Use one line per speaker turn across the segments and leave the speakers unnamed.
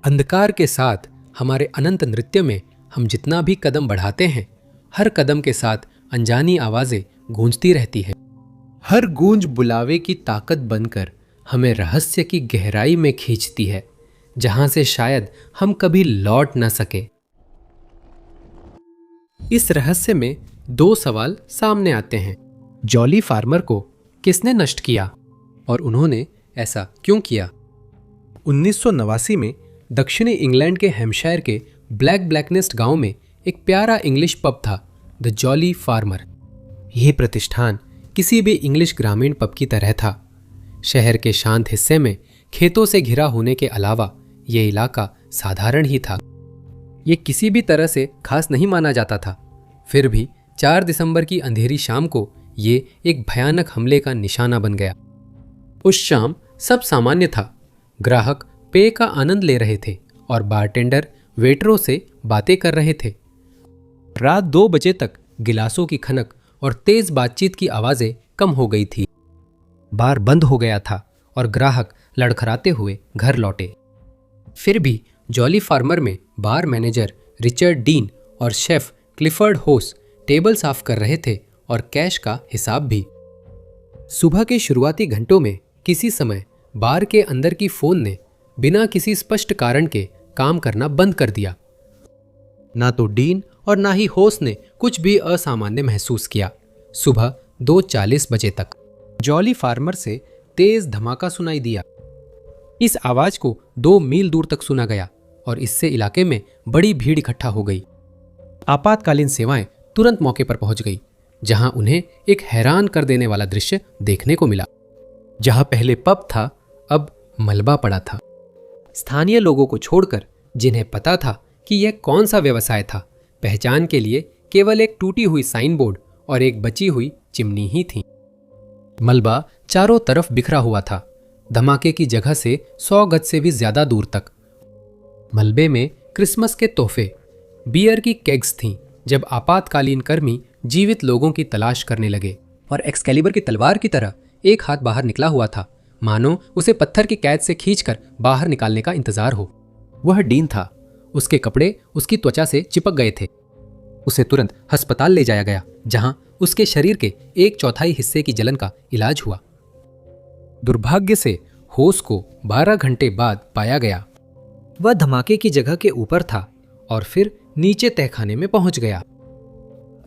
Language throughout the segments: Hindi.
अंधकार के साथ हमारे अनंत नृत्य में हम जितना भी कदम बढ़ाते हैं, हर कदम के साथ अनजानी आवाजें गूंजती रहती है। हर गूंज बुलावे की ताकत बनकर हमें रहस्य की गहराई में खींचती है, जहां से शायद हम कभी लौट न सके। इस रहस्य में दो सवाल सामने आते हैं। जॉली फार्मर को किसने नष्ट किया और उन्होंने ऐसा क्यों किया? 1989 में दक्षिणी इंग्लैंड के हैम्पशायर के ब्लैकनेस्ट गांव में एक प्यारा इंग्लिश पब था, द जॉली फार्मर। यह प्रतिष्ठान किसी भी इंग्लिश ग्रामीण पब की तरह था। शहर के शांत हिस्से में खेतों से घिरा होने के अलावा यह इलाका साधारण ही था। यह किसी भी तरह से खास नहीं माना जाता था। फिर भी 4 दिसंबर की अंधेरी शाम को ये एक भयानक हमले का निशाना बन गया। उस शाम सब सामान्य था। ग्राहक पेय का आनंद ले रहे थे और बारटेंडर वेटरों से बातें कर रहे थे। रात 2 बजे तक गिलासों की खनक और तेज बातचीत की आवाजें कम हो गई थी। बार बंद हो गया था और ग्राहक लड़खड़ाते हुए घर लौटे। फिर भी जॉली फार्मर में बार मैनेजर रिचर्ड डीन और शेफ क्लिफर्ड होस टेबल साफ कर रहे थे और कैश का हिसाब भी। सुबह के शुरुआती घंटों में किसी समय बार के अंदर की फोन ने बिना किसी स्पष्ट कारण के काम करना बंद कर दिया। ना तो डीन और ना ही होस ने कुछ भी असामान्य महसूस किया। सुबह 2:40 बजे तक जॉली फार्मर से तेज धमाका सुनाई दिया। इस आवाज को 2 मील दूर तक सुना गया और इससे इलाके में बड़ी भीड़ इकट्ठा हो गई। आपातकालीन सेवाएं तुरंत मौके पर पहुंच गई, जहां उन्हें एक हैरान कर देने वाला दृश्य देखने को मिला। जहां पहले पब था, अब मलबा पड़ा था। स्थानीय लोगों को छोड़कर, जिन्हें पता था कि यह कौन सा व्यवसाय था, पहचान के लिए केवल एक टूटी हुई साइन बोर्ड और एक बची हुई चिमनी ही थी। मलबा चारों तरफ बिखरा हुआ था, धमाके की जगह से 100 गज से भी ज्यादा दूर तक। मलबे में क्रिसमस के तोहफे, बियर की केग्स थीं। जब आपातकालीन कर्मी जीवित लोगों की तलाश करने लगे और एक्सकैलिबर की तलवार की तरह एक हाथ बाहर निकला हुआ था, मानो उसे पत्थर की कैद से खींचकर बाहर निकालने का इंतजार हो। वह डीन था। उसके कपड़े उसकी त्वचा से चिपक गए थे। उसे तुरंत अस्पताल ले जाया गया, जहां उसके शरीर के 1/4 हिस्से की जलन का इलाज हुआ। दुर्भाग्य से होस को 12 घंटे बाद पाया गया। वह धमाके की जगह के ऊपर था और फिर नीचे तहखाने में पहुंच गया।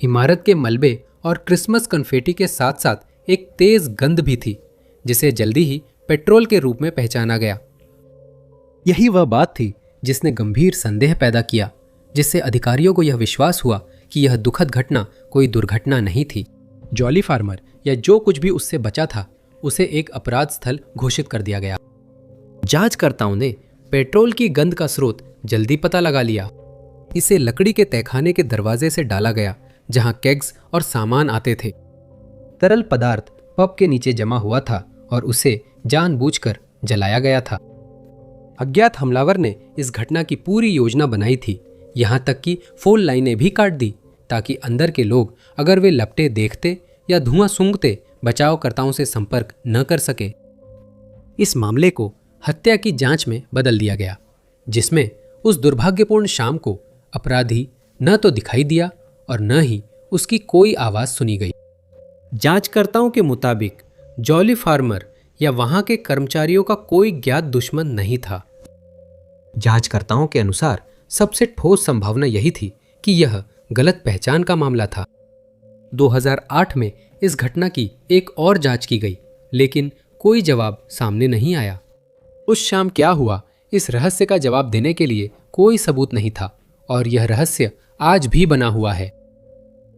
इमारत के मलबे और क्रिसमस कन्फेटी के साथ साथ एक तेज गंध भी थी, जिसे जल्दी ही पेट्रोल के रूप में पहचाना गया। यही वह बात थी जिसने गंभीर संदेह पैदा किया, जिससे अधिकारियों को यह विश्वास हुआ कि यह दुखद घटना कोई दुर्घटना नहीं थी। जॉली फार्मर या जो कुछ भी उससे बचा था, उसे एक अपराध स्थल घोषित कर दिया गया। जांचकर्ताओं ने पेट्रोल की गंध का स्रोत जल्दी पता लगा लिया। इसे लकड़ी के तहखाने के दरवाजे से डाला गया, जहां केग्स और सामान आते थे। तरल पदार्थ पब के नीचे जमा हुआ था और उसे जानबूझकर जलाया गया था। अज्ञात हमलावर ने इस घटना की पूरी योजना बनाई थी, यहां तक कि फोन लाइनें भी काट दी, ताकि अंदर के लोग अगर वे लपटे देखते या धुआं सूंघते, बचावकर्ताओं से संपर्क न कर सके। इस मामले को हत्या की जांच में बदल दिया गया, जिसमें उस दुर्भाग्यपूर्ण शाम को अपराधी न तो दिखाई दिया और न ही उसकी कोई आवाज सुनी गई। जांचकर्ताओं के मुताबिक जॉली फार्मर या वहां के कर्मचारियों का कोई ज्ञात दुश्मन नहीं था। जांचकर्ताओं के अनुसार सबसे ठोस संभावना यही थी कि यह गलत पहचान का मामला था। 2008 में इस घटना की एक और जांच की गई, लेकिन कोई जवाब सामने नहीं आया। उस शाम क्या हुआ, इस रहस्य का जवाब देने के लिए कोई सबूत नहीं था और यह रहस्य आज भी बना हुआ है।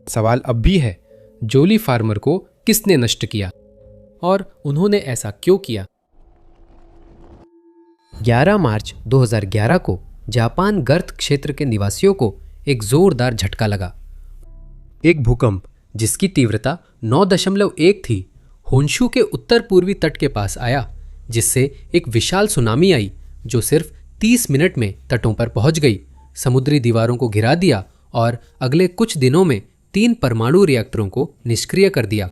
सवाल अब भी है, जॉली फार्मर को किसने नष्ट किया और उन्होंने ऐसा क्यों किया? 11 मार्च 2011 को जापान गर्त क्षेत्र के निवासियों को एक जोरदार झटका लगा। एक भूकंप जिसकी तीव्रता 9.1 थी, होन्शु के उत्तर पूर्वी तट के पास आया, जिससे एक विशाल सुनामी आई जो सिर्फ 30 मिनट में तटों पर पहुंच गई, समुद्री दीवारों को गिरा दिया और अगले कुछ दिनों में 3 परमाणु रिएक्टरों को निष्क्रिय कर दिया।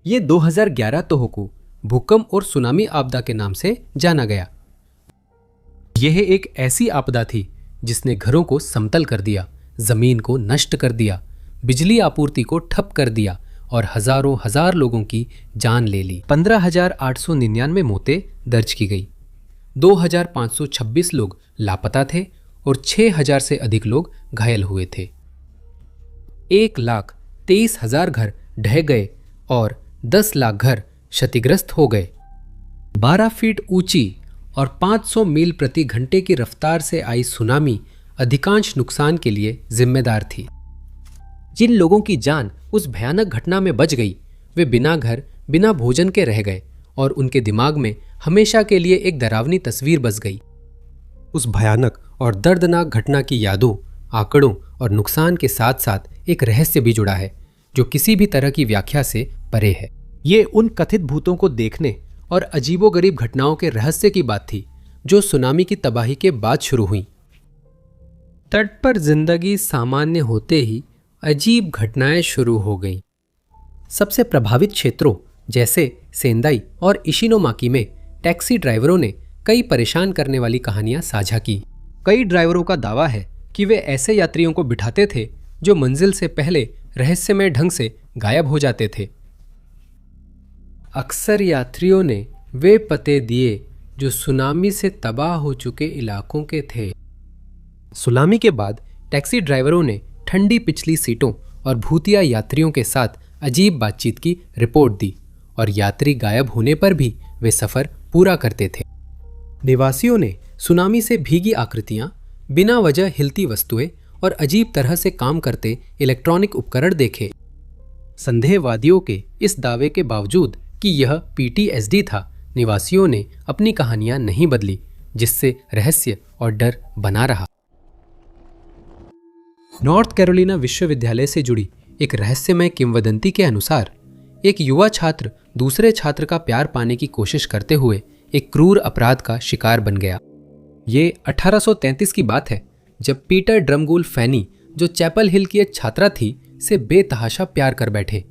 ये 2011 तोहोकू भूकंप और सुनामी आपदा के नाम से जाना गया। यह एक ऐसी आपदा थी जिसने घरों को समतल कर दिया, जमीन को नष्ट कर दिया, बिजली आपूर्ति को ठप कर दिया और हजारों हजार लोगों की जान ले ली। 15,899 मौतें दर्ज की गई, 2,526 लोग लापता थे और 6,000 से अधिक लोग घायल हुए थे। 1,23,000 घर ढह गए और 10 लाख घर क्षतिग्रस्त हो गए। 12 फीट ऊंची और 500 मील प्रति घंटे की रफ्तार से आई सुनामी अधिकांश नुकसान के लिए जिम्मेदार थी। जिन लोगों की जान उस भयानक घटना में बच गई, वे बिना घर, बिना भोजन के रह गए और उनके दिमाग में हमेशा के लिए एक डरावनी तस्वीर बस गई। उस भयानक और दर्दनाक घटना की यादों, आंकड़ों और नुकसान के साथ साथ एक रहस्य भी जुड़ा है जो किसी भी तरह की व्याख्या से परे है। ये उन कथित भूतों को देखने और अजीबोगरीब घटनाओं के रहस्य की बात थी जो सुनामी की तबाही के बाद शुरू हुई। तट पर जिंदगी सामान्य होते ही अजीब घटनाएं शुरू हो गईं। सबसे प्रभावित क्षेत्रों जैसे सेंदाई और इशिनोमाकी में टैक्सी ड्राइवरों ने कई परेशान करने वाली कहानियां साझा की। कई ड्राइवरों का दावा है कि वे ऐसे यात्रियों को बिठाते थे जो मंजिल से पहले रहस्यमय ढंग से गायब हो जाते थे। अक्सर यात्रियों ने वे पते दिए जो सुनामी से तबाह हो चुके इलाकों के थे। सुनामी के बाद टैक्सी ड्राइवरों ने ठंडी पिछली सीटों और भूतिया यात्रियों के साथ अजीब बातचीत की रिपोर्ट दी और यात्री गायब होने पर भी वे सफर पूरा करते थे। निवासियों ने सुनामी से भीगी आकृतियां, बिना वजह हिलती वस्तुएं और अजीब तरह से काम करते इलेक्ट्रॉनिक उपकरण देखे। संदेहवादियों के इस दावे के बावजूद कि यह PTSD था, निवासियों ने अपनी कहानियां नहीं बदली, जिससे रहस्य और डर बना रहा। नॉर्थ कैरोलिना विश्वविद्यालय से जुड़ी एक रहस्यमय किंवदंती के अनुसार एक युवा छात्र दूसरे छात्र का प्यार पाने की कोशिश करते हुए एक क्रूर अपराध का शिकार बन गया। ये 1833 की बात है जब पीटर ड्रमगुल फैनी, जो चैपल हिल की एक छात्रा थी, से बेतहाशा प्यार कर बैठे।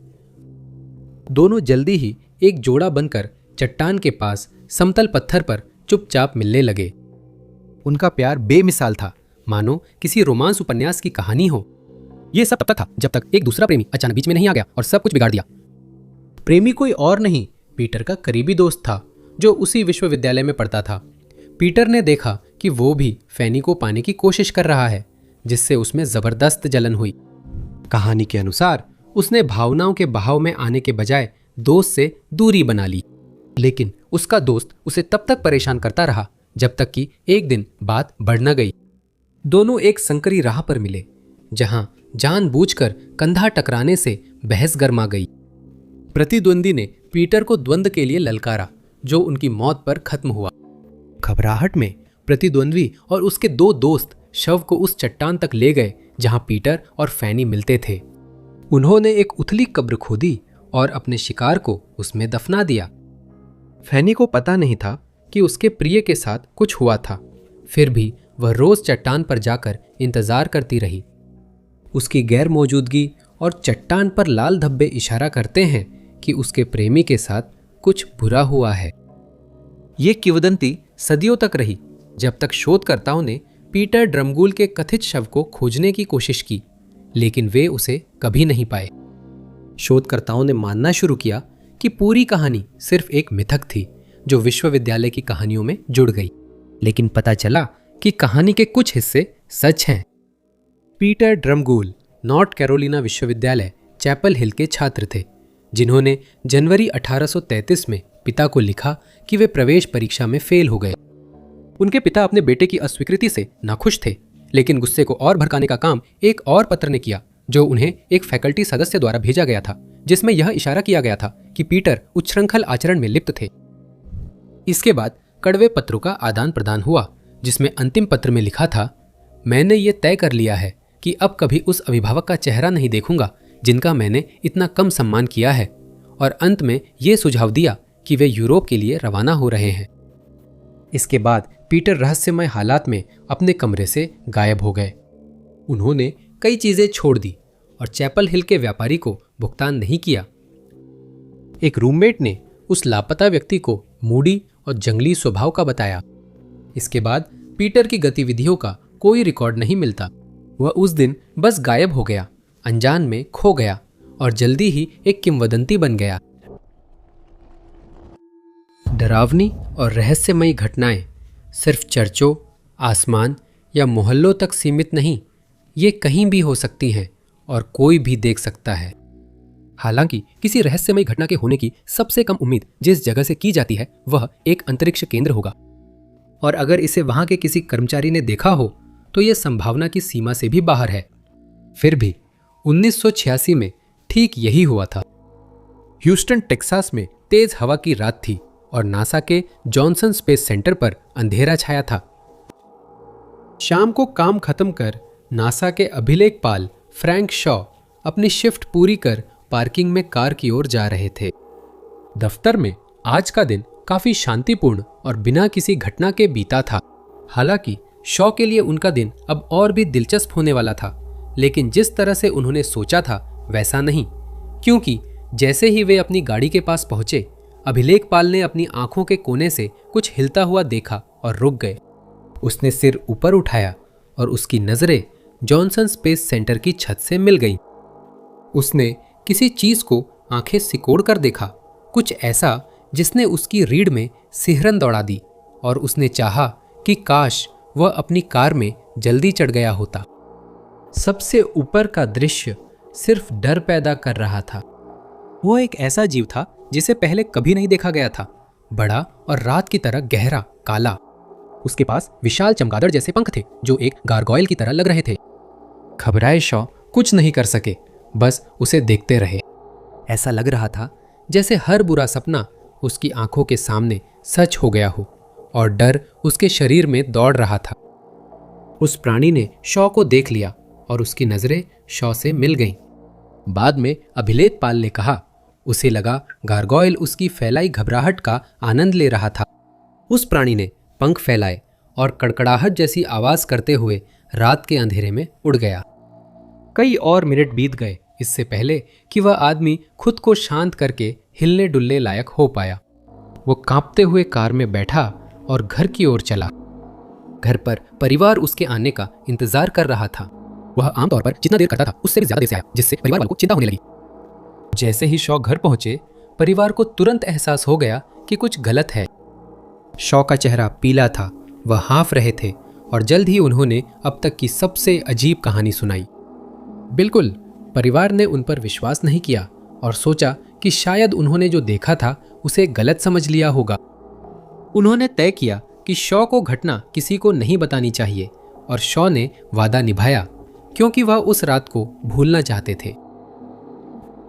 दोनों जल्दी ही एक जोड़ा बनकर चट्टान के पास समतल पत्थर पर चुपचाप मिलने लगे। उनका प्यार बेमिसाल था, मानो किसी रोमांस उपन्यास की कहानी हो। यह सब तब तक था जब तक एक दूसरा प्रेमी अचानक बीच में नहीं आ गया और सब कुछ बिगाड़ दिया। प्रेमी कोई और नहीं, पीटर का करीबी दोस्त था जो उसी विश्वविद्यालय में पढ़ता था। पीटर ने देखा कि वो भी फैनी को पाने की कोशिश कर रहा है, जिससे उसमें जबरदस्त जलन हुई। कहानी के अनुसार उसने भावनाओं के बहाव में आने के बजाय दोस्त से दूरी बना ली, लेकिन उसका दोस्त उसे तब तक परेशान करता रहा जब तक कि एक दिन बात बढ़ न गई। दोनों एक संकरी राह पर मिले जहां जानबूझकर कंधा टकराने से बहस गर्मा गई। प्रतिद्वंदी ने पीटर को द्वंद्व के लिए ललकारा, जो उनकी मौत पर खत्म हुआ। घबराहट में प्रतिद्वंद्वी और उसके दो दोस्त शव को उस चट्टान तक ले गए जहां पीटर और फैनी मिलते थे। उन्होंने एक उथली कब्र खोदी और अपने शिकार को उसमें दफना दिया। फैनी को पता नहीं था कि उसके प्रिय के साथ कुछ हुआ था, फिर भी वह रोज चट्टान पर जाकर इंतजार करती रही। उसकी गैर मौजूदगी और चट्टान पर लाल धब्बे इशारा करते हैं कि उसके प्रेमी के साथ कुछ बुरा हुआ है। ये किंवदंती सदियों तक रही, जब तक शोधकर्ताओं ने पीटर ड्रमगुल के कथित शव को खोजने की कोशिश की, लेकिन वे उसे कभी नहीं पाए। शोधकर्ताओं ने मानना शुरू किया कि पूरी कहानी सिर्फ एक मिथक थी जो विश्वविद्यालय की कहानियों में जुड़ गई, लेकिन पता चला कि कहानी के कुछ हिस्से सच हैं। पीटर ड्रमगुल नॉर्थ कैरोलिना विश्वविद्यालय चैपल हिल के छात्र थे, जिन्होंने जनवरी 1833 में पिता को लिखा कि वे प्रवेश परीक्षा में फेल हो गए। उनके पिता अपने बेटे की अस्वीकृति से नाखुश थे, लेकिन गुस्से को और भड़काने का काम एक और पत्र ने किया जो उन्हें एक फैकल्टी सदस्य द्वारा भेजा गया था, जिसमें यह इशारा किया गया था कि पीटर उच्छृंखल आचरण में लिप्त थे। इसके बाद कड़वे पत्रों का आदान प्रदान हुआ, जिसमें अंतिम पत्र में लिखा था, मैंने ये तय कर लिया है कि अब कभी उस अभिभावक का चेहरा नहीं देखूंगा जिनका मैंने इतना कम सम्मान किया है, और अंत में ये सुझाव दिया कि वे यूरोप के लिए रवाना हो रहे हैं। इसके बाद पीटर रहस्यमय हालात में अपने कमरे से गायब हो गए। उन्होंने कई चीजें छोड़ दी और चैपल हिल के व्यापारी को भुगतान नहीं किया। एक रूममेट ने उस लापता व्यक्ति को मूडी और जंगली स्वभाव का बताया। इसके बाद पीटर की गतिविधियों का कोई रिकॉर्ड नहीं मिलता। वह उस दिन बस गायब हो गया, अनजान में खो गया और जल्दी ही एक किंवदंती बन गया। डरावनी और रहस्यमयी घटनाएं सिर्फ चर्चों, आसमान या मोहल्लों तक सीमित नहीं, ये कहीं भी हो सकती हैं और कोई भी देख सकता है। हालांकि किसी रहस्यमयी घटना के होने की सबसे कम उम्मीद जिस जगह से की जाती है वह एक अंतरिक्ष केंद्र होगा, और अगर इसे वहां के किसी कर्मचारी ने देखा हो तो यह संभावना की सीमा से भी बाहर है। फिर भी 1986 में ठीक यही हुआ था। ह्यूस्टन, टेक्सास में तेज हवा की रात थी और नासा के जॉनसन स्पेस सेंटर पर अंधेरा छाया था। शाम को काम खत्म कर नासा के अभिलेखपाल फ्रैंक शॉ अपनी शिफ्ट पूरी कर पार्किंग में कार की ओर जा रहे थे। दफ्तर में आज का दिन काफी शांतिपूर्ण और बिना किसी घटना के बीता था। हालांकि शॉ के लिए उनका दिन अब और भी दिलचस्प होने वाला था, लेकिन जिस तरह से उन्होंने सोचा था वैसा नहीं, क्योंकि जैसे ही वे अपनी गाड़ी के पास पहुंचे, अभिलेखपाल ने अपनी आंखों के कोने से कुछ हिलता हुआ देखा और रुक गए। उसने सिर ऊपर उठाया और उसकी नजरें जॉनसन स्पेस सेंटर की छत से मिल गईं। उसने किसी चीज को आंखें सिकोड़ कर देखा, कुछ ऐसा जिसने उसकी रीढ़ में सिहरन दौड़ा दी, और उसने चाहा कि काश वह अपनी कार में जल्दी चढ़ गया होता। सबसे ऊपर का दृश्य सिर्फ डर पैदा कर रहा था। वह एक ऐसा जीव था जिसे पहले कभी नहीं देखा गया था, बड़ा और रात की तरह गहरा काला। उसके पास विशाल चमगादड़ जैसे पंख थे जो एक गारगोइल की तरह लग रहे थे। घबराए शॉ कुछ नहीं कर सके, बस उसे देखते रहे। ऐसा लग रहा था जैसे हर बुरा सपना उसकी आंखों के सामने सच हो गया हो और डर उसके शरीर में दौड़ रहा था। उस प्राणी ने शॉ को देख लिया और उसकी नजरें शॉ से मिल गईं। बाद में अभिलेखपाल ने कहा, उसे लगा गारगोइल उसकी फैलाई घबराहट का आनंद ले रहा था। उस प्राणी ने पंख फैलाए और कड़कड़ाहट जैसी आवाज करते हुए रात के अंधेरे में उड़ गया। कई और मिनट बीत गए इससे पहले कि वह आदमी खुद को शांत करके हिलने डुलने लायक हो पाया। वो कांपते हुए कार में बैठा और घर की ओर चला। घर पर परिवार उसके आने का इंतजार कर रहा था। वह आमतौर पर जितना देर करता था उससे भी ज्यादा देर से आया, जिससे परिवार वालों को चिंता होने लगी। जैसे ही शॉ घर पहुंचे, परिवार को तुरंत एहसास हो गया कि कुछ गलत है। शॉ का चेहरा पीला था, वह हाँफ रहे थे और जल्द ही उन्होंने अब तक की सबसे अजीब कहानी सुनाई। बिल्कुल, परिवार ने उन पर विश्वास नहीं किया और सोचा कि शायद उन्होंने जो देखा था उसे गलत समझ लिया होगा। उन्होंने तय किया कि शॉ को घटना किसी को नहीं बतानी चाहिए, और शॉ ने वादा निभाया क्योंकि वह उस रात को भूलना चाहते थे।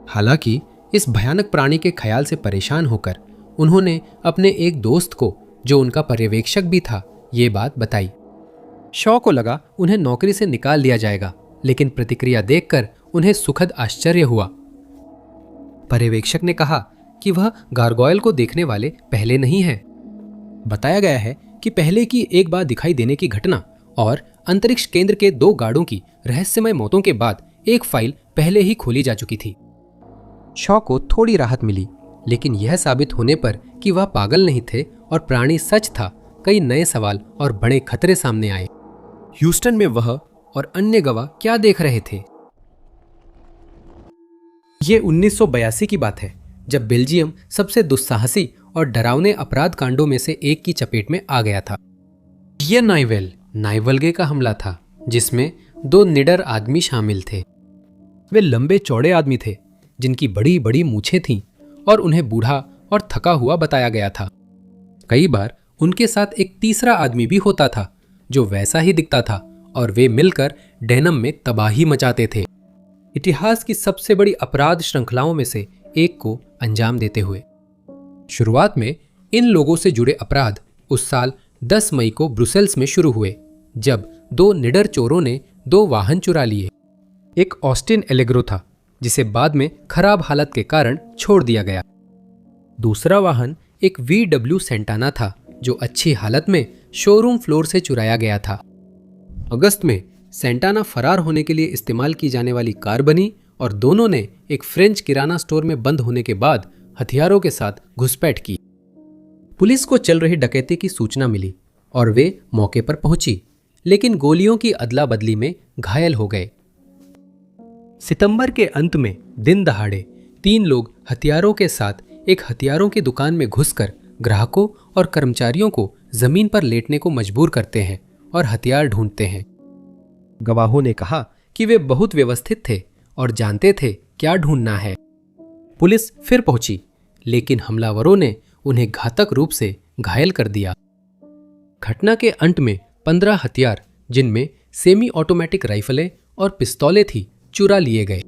हालांकि इस भयानक प्राणी के ख्याल से परेशान होकर उन्होंने अपने एक दोस्त को, जो उनका पर्यवेक्षक भी था, ये बात बताई। शॉ को लगा उन्हें नौकरी से निकाल दिया जाएगा, लेकिन प्रतिक्रिया देखकर उन्हें सुखद आश्चर्य हुआ। पर्यवेक्षक ने कहा कि वह गारगोइल को देखने वाले पहले नहीं हैं। बताया गया है कि पहले की एक बार दिखाई देने की घटना और अंतरिक्ष केंद्र के 2 गार्डों की रहस्यमय मौतों के बाद एक फाइल पहले ही खोली जा चुकी थी। शॉ को थोड़ी राहत मिली, लेकिन यह साबित होने पर कि वह पागल नहीं थे और प्राणी सच था, कई नए सवाल और बड़े खतरे सामने आए। ह्यूस्टन में वह और अन्य गवाह क्या देख रहे थे? ये 1982 की बात है, जब बेल्जियम सबसे दुस्साहसी और डरावने अपराध कांडों में से एक की चपेट में आ गया था। यह नाइवलगे का हमला था, जिसमें 2 निडर आदमी शामिल थे। वे लंबे चौड़े आदमी थे जिनकी बड़ी बड़ी मूछें थीं और उन्हें बूढ़ा और थका हुआ बताया गया था। कई बार उनके साथ एक तीसरा आदमी भी होता था जो वैसा ही दिखता था, और वे मिलकर डेनम में तबाही मचाते थे, इतिहास की सबसे बड़ी अपराध श्रृंखलाओं में से एक को अंजाम देते हुए। शुरुआत में इन लोगों से जुड़े अपराध उस साल 10 मई को ब्रुसेल्स में शुरू हुए, जब 2 निडर चोरों ने 2 वाहन चुरा लिए। एक ऑस्टिन एलेग्रो था, जिसे बाद में खराब हालत के कारण छोड़ दिया गया। दूसरा वाहन एक VW सेंटाना था, जो अच्छी हालत में शोरूम फ्लोर से चुराया गया था। अगस्त में सेंटाना फरार होने के लिए इस्तेमाल की जाने वाली कार बनी और दोनों ने एक फ्रेंच किराना स्टोर में बंद होने के बाद हथियारों के साथ घुसपैठ की। पुलिस को चल रही डकैती की सूचना मिली और वे मौके पर पहुंची, लेकिन गोलियों की अदला बदली में घायल हो गए। सितंबर के अंत में दिन दहाड़े 3 लोग हथियारों के साथ एक हथियारों की दुकान में घुसकर ग्राहकों और कर्मचारियों को जमीन पर लेटने को मजबूर करते हैं और हथियार ढूंढते हैं। गवाहों ने कहा कि वे बहुत व्यवस्थित थे और जानते थे क्या ढूंढना है। पुलिस फिर पहुंची, लेकिन हमलावरों ने उन्हें घातक रूप से घायल कर दिया। घटना के अंत में 15 हथियार, जिनमें सेमी ऑटोमेटिक राइफलें और पिस्तौलें थी, चुरा लिए गए।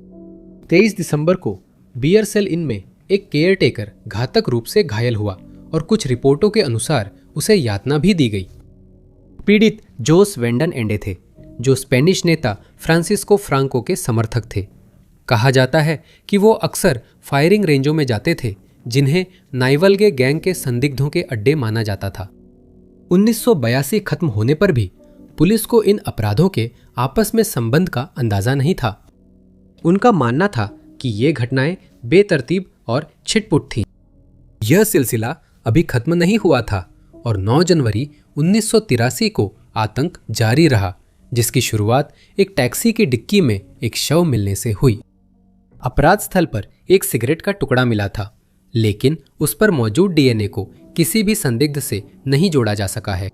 23 दिसंबर को बियर सेल इन में एक केयरटेकर घातक रूप से घायल हुआ और कुछ रिपोर्टों के अनुसार उसे यातना भी दी गई। पीड़ित जोस वेंडन एंडे थे, जो स्पेनिश नेता फ्रांसिस्को फ्रांको के समर्थक थे। कहा जाता है कि वो अक्सर फायरिंग रेंजों में जाते थे, जिन्हें नाइवलगे गैंग के संदिग्धों के अड्डे माना जाता था। 1982 खत्म होने पर भी पुलिस को इन अपराधों के आपस में संबंध का अंदाजा नहीं था। उनका मानना था कि ये घटनाएं बेतरतीब और छिटपुट थीं। यह सिलसिला अभी खत्म नहीं हुआ था और 9 जनवरी 1983 को आतंक जारी रहा, जिसकी शुरुआत एक टैक्सी की डिक्की में एक शव मिलने से हुई। अपराध स्थल पर एक सिगरेट का टुकड़ा मिला था, लेकिन उस पर मौजूद डीएनए को किसी भी संदिग्ध से नहीं जोड़ा जा सका है।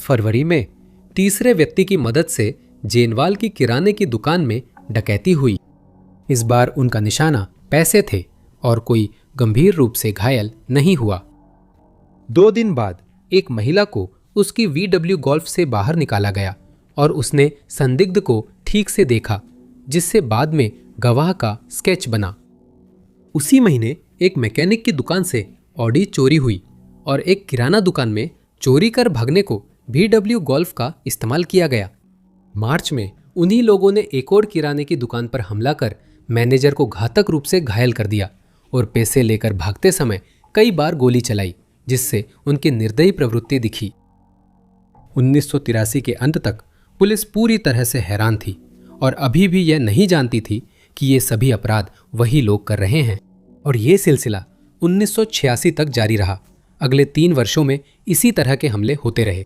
फरवरी में तीसरे व्यक्ति की मदद से जेनवाल की किराने की दुकान में डकैती हुई। इस बार उनका निशाना पैसे थे और कोई गंभीर रूप से घायल नहीं हुआ। 2 दिन बाद एक महिला को उसकी VW गोल्फ से बाहर निकाला गया और उसने संदिग्ध को ठीक से देखा, जिससे बाद में गवाह का स्केच बना। उसी महीने एक मैकेनिक की दुकान से ऑडी चोरी हुई और एक किराना दुकान में चोरी कर भागने को VW गोल्फ का इस्तेमाल किया गया। मार्च में उन्हीं लोगों ने एक और किराने की दुकान पर हमला कर मैनेजर को घातक रूप से घायल कर दिया और पैसे लेकर भागते समय कई बार गोली चलाई, जिससे उनकी निर्दयी प्रवृत्ति दिखी। 1983 के अंत तक पुलिस पूरी तरह से हैरान थी और अभी भी यह नहीं जानती थी कि ये सभी अपराध वही लोग कर रहे हैं। और ये सिलसिला 1986 तक जारी रहा। अगले 3 वर्षों में इसी तरह के हमले होते रहे।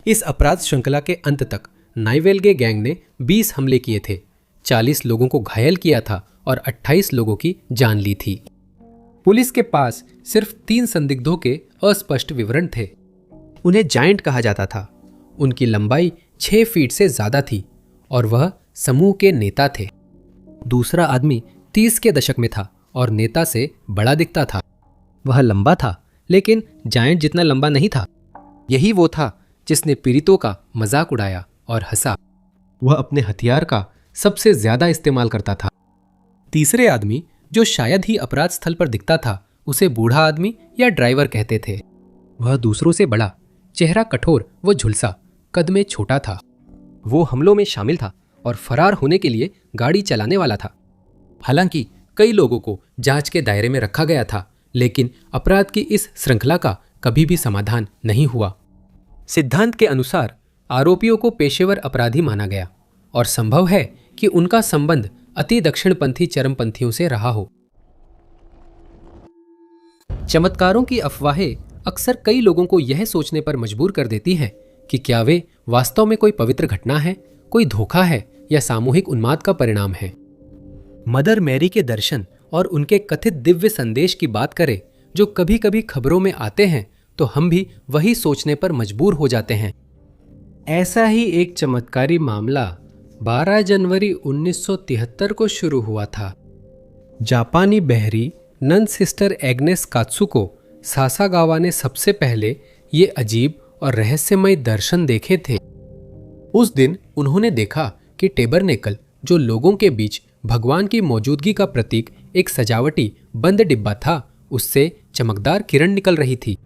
इस अपराध श्रृंखला के अंत तक नाइवेलगे गैंग ने 20 हमले किए थे, 40 लोगों को घायल किया था और 28 लोगों की जान ली थी। पुलिस के पास सिर्फ 3 संदिग्धों के अस्पष्ट विवरण थे। उन्हें जायंट कहा जाता था। उनकी लंबाई 6 फीट से ज्यादा थी और वह समूह के नेता थे। दूसरा आदमी 30 के दशक में था और नेता से बड़ा दिखता था। वह लंबा था, लेकिन जायंट जितना लंबा नहीं था। यही वो था जिसने पीड़ितों का मजाक उड़ाया और हंसा। वह अपने हथियार का सबसे ज्यादा इस्तेमाल करता था। तीसरे आदमी, जो शायद ही अपराध स्थल पर दिखता था, उसे बूढ़ा आदमी या ड्राइवर कहते थे। वह दूसरों से बड़ा, चेहरा कठोर व झुलसा, कद में छोटा था। वो हमलों में शामिल था और फरार होने के लिए गाड़ी चलाने वाला था। हालांकि कई लोगों को जांच के दायरे में रखा गया था, लेकिन अपराध की इस श्रृंखला का कभी भी समाधान नहीं हुआ। सिद्धांत के अनुसार आरोपियों को पेशेवर अपराधी माना गया और संभव है कि उनका संबंध अति दक्षिणपंथी चरमपंथियों से रहा हो। चमत्कारों की अफवाहें अक्सर कई लोगों को यह सोचने पर मजबूर कर देती हैं कि क्या वे वास्तव में कोई पवित्र घटना है, कोई धोखा है या सामूहिक उन्माद का परिणाम है। मदर मैरी के दर्शन और उनके कथित दिव्य संदेश की बात करें, जो कभी कभी खबरों में आते हैं, तो हम भी वही सोचने पर मजबूर हो जाते हैं। ऐसा ही एक चमत्कारी मामला 12 जनवरी 1973 को शुरू हुआ था। जापानी बहरी नन सिस्टर एग्नेस कात्सुको सासागावा ने सबसे पहले ये अजीब और रहस्यमय दर्शन देखे थे। उस दिन उन्होंने देखा कि टेबरनेकल, जो लोगों के बीच भगवान की मौजूदगी का प्रतीक एक सजावटी बंद डिब्बा था, उससे चमकदार किरण निकल रही थी।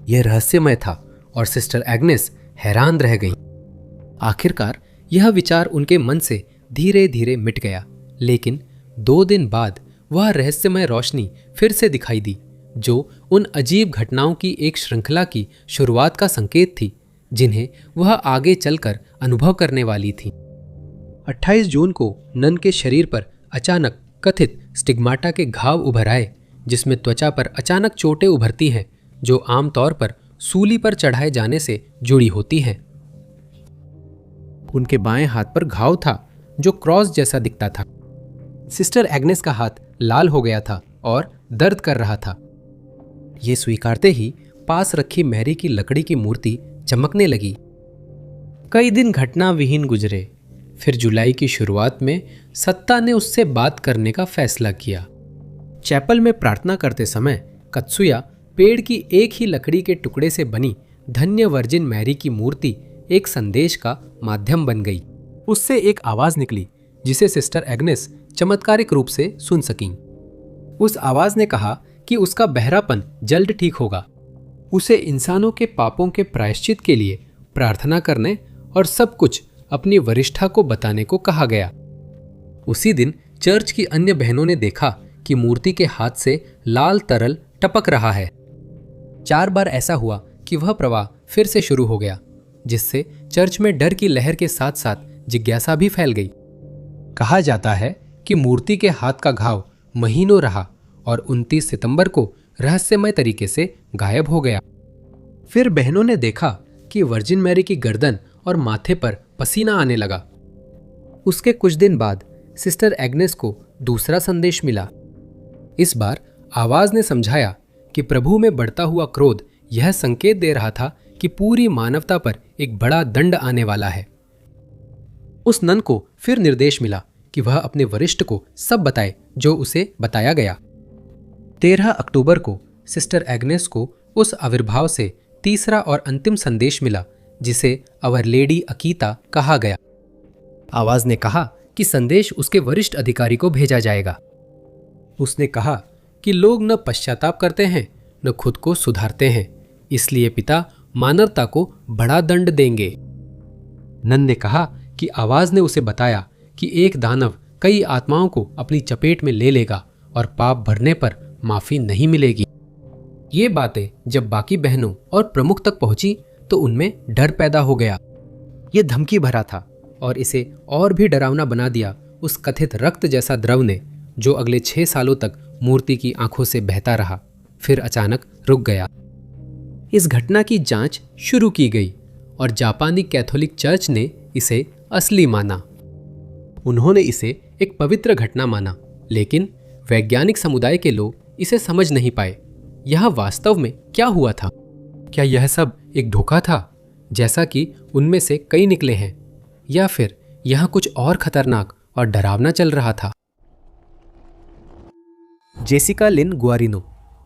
यह रहस्यमय था और सिस्टर एग्नेस हैरान रह गईं। आखिरकार यह विचार उनके मन से धीरे धीरे मिट गया, लेकिन 2 दिन बाद वह रहस्यमय रोशनी फिर से दिखाई दी, जो उन अजीब घटनाओं की एक श्रृंखला की शुरुआत का संकेत थी, जिन्हें वह आगे चलकर अनुभव करने वाली थी। 28 जून को नन के शरीर पर अचानक कथित स्टिग्माटा के घाव उभर आए, जिसमें त्वचा पर अचानक चोटें उभरती हैं, जो आमतौर पर सूली पर चढ़ाए जाने से जुड़ी होती हैं। उनके बाएं हाथ पर घाव था जो क्रॉस जैसा दिखता था। सिस्टर एग्नेस का हाथ लाल हो गया था और दर्द कर रहा था। ये स्वीकारते ही पास रखी मैरी की लकड़ी की मूर्ति चमकने लगी। कई दिन घटना विहीन गुजरे। फिर जुलाई की शुरुआत में सत्ता ने उससे बात करने का फैसला किया। चैपल में प्रार्थना करते समय कत्सुया पेड़ की एक ही लकड़ी के टुकड़े से बनी धन्य वर्जिन मैरी की मूर्ति एक संदेश का माध्यम बन गई। उससे एक आवाज निकली जिसे सिस्टर एग्नेस चमत्कारिक रूप से सुन सकीं। उस आवाज ने कहा कि उसका बहरापन जल्द ठीक होगा। उसे इंसानों के पापों के प्रायश्चित के लिए प्रार्थना करने और सब कुछ अपनी वरिष्ठा को बताने को कहा गया। उसी दिन चर्च की अन्य बहनों ने देखा कि मूर्ति के हाथ से लाल तरल टपक रहा है। 4 बार ऐसा हुआ कि वह प्रवाह फिर से शुरू हो गया, जिससे चर्च में डर की लहर के साथ साथ जिज्ञासा भी फैल गई। कहा जाता है कि मूर्ति के हाथ का घाव महीनों रहा और 29 सितंबर को रहस्यमय तरीके से गायब हो गया। फिर बहनों ने देखा कि वर्जिन मैरी की गर्दन और माथे पर पसीना आने लगा। उसके कुछ दिन बाद सिस्टर एग्नेस को दूसरा संदेश मिला। इस बार आवाज ने समझाया कि प्रभु में बढ़ता हुआ क्रोध यह संकेत दे रहा था कि पूरी मानवता पर एक बड़ा दंड आने वाला है। उस नन को फिर निर्देश मिला कि वह अपने वरिष्ठ को सब बताए जो उसे बताया गया। 13 अक्टूबर को सिस्टर एग्नेस को उस आविर्भाव से तीसरा और अंतिम संदेश मिला जिसे अवर लेडी अकीता कहा गया। आवाज ने कहा कि संदेश उसके वरिष्ठ अधिकारी को भेजा जाएगा। उसने कहा कि लोग न पश्चाताप करते हैं न खुद को सुधारते हैं, इसलिए पिता मानवता को बड़ा दंड देंगे। नन ने कहा कि आवाज ने उसे बताया कि एक दानव कई आत्माओं को अपनी चपेट में ले लेगा और पाप भरने पर माफी नहीं मिलेगी। ये बातें जब बाकी बहनों और प्रमुख तक पहुंची तो उनमें डर पैदा हो गया। ये धमकी भरा था और इसे और भी डरावना बना दिया उस कथित रक्त जैसा द्रव ने, जो अगले 6 सालों तक मूर्ति की आंखों से बहता रहा, फिर अचानक रुक गया। इस घटना की जांच शुरू की गई और जापानी कैथोलिक चर्च ने इसे असली माना। उन्होंने इसे एक पवित्र घटना माना, लेकिन वैज्ञानिक समुदाय के लोग इसे समझ नहीं पाए। यह वास्तव में क्या हुआ था? क्या यह सब एक धोखा था, जैसा कि उनमें से कई निकले हैं, या फिर यह कुछ और खतरनाक और डरावना चल रहा था? जेसिका लिन गुआरिनो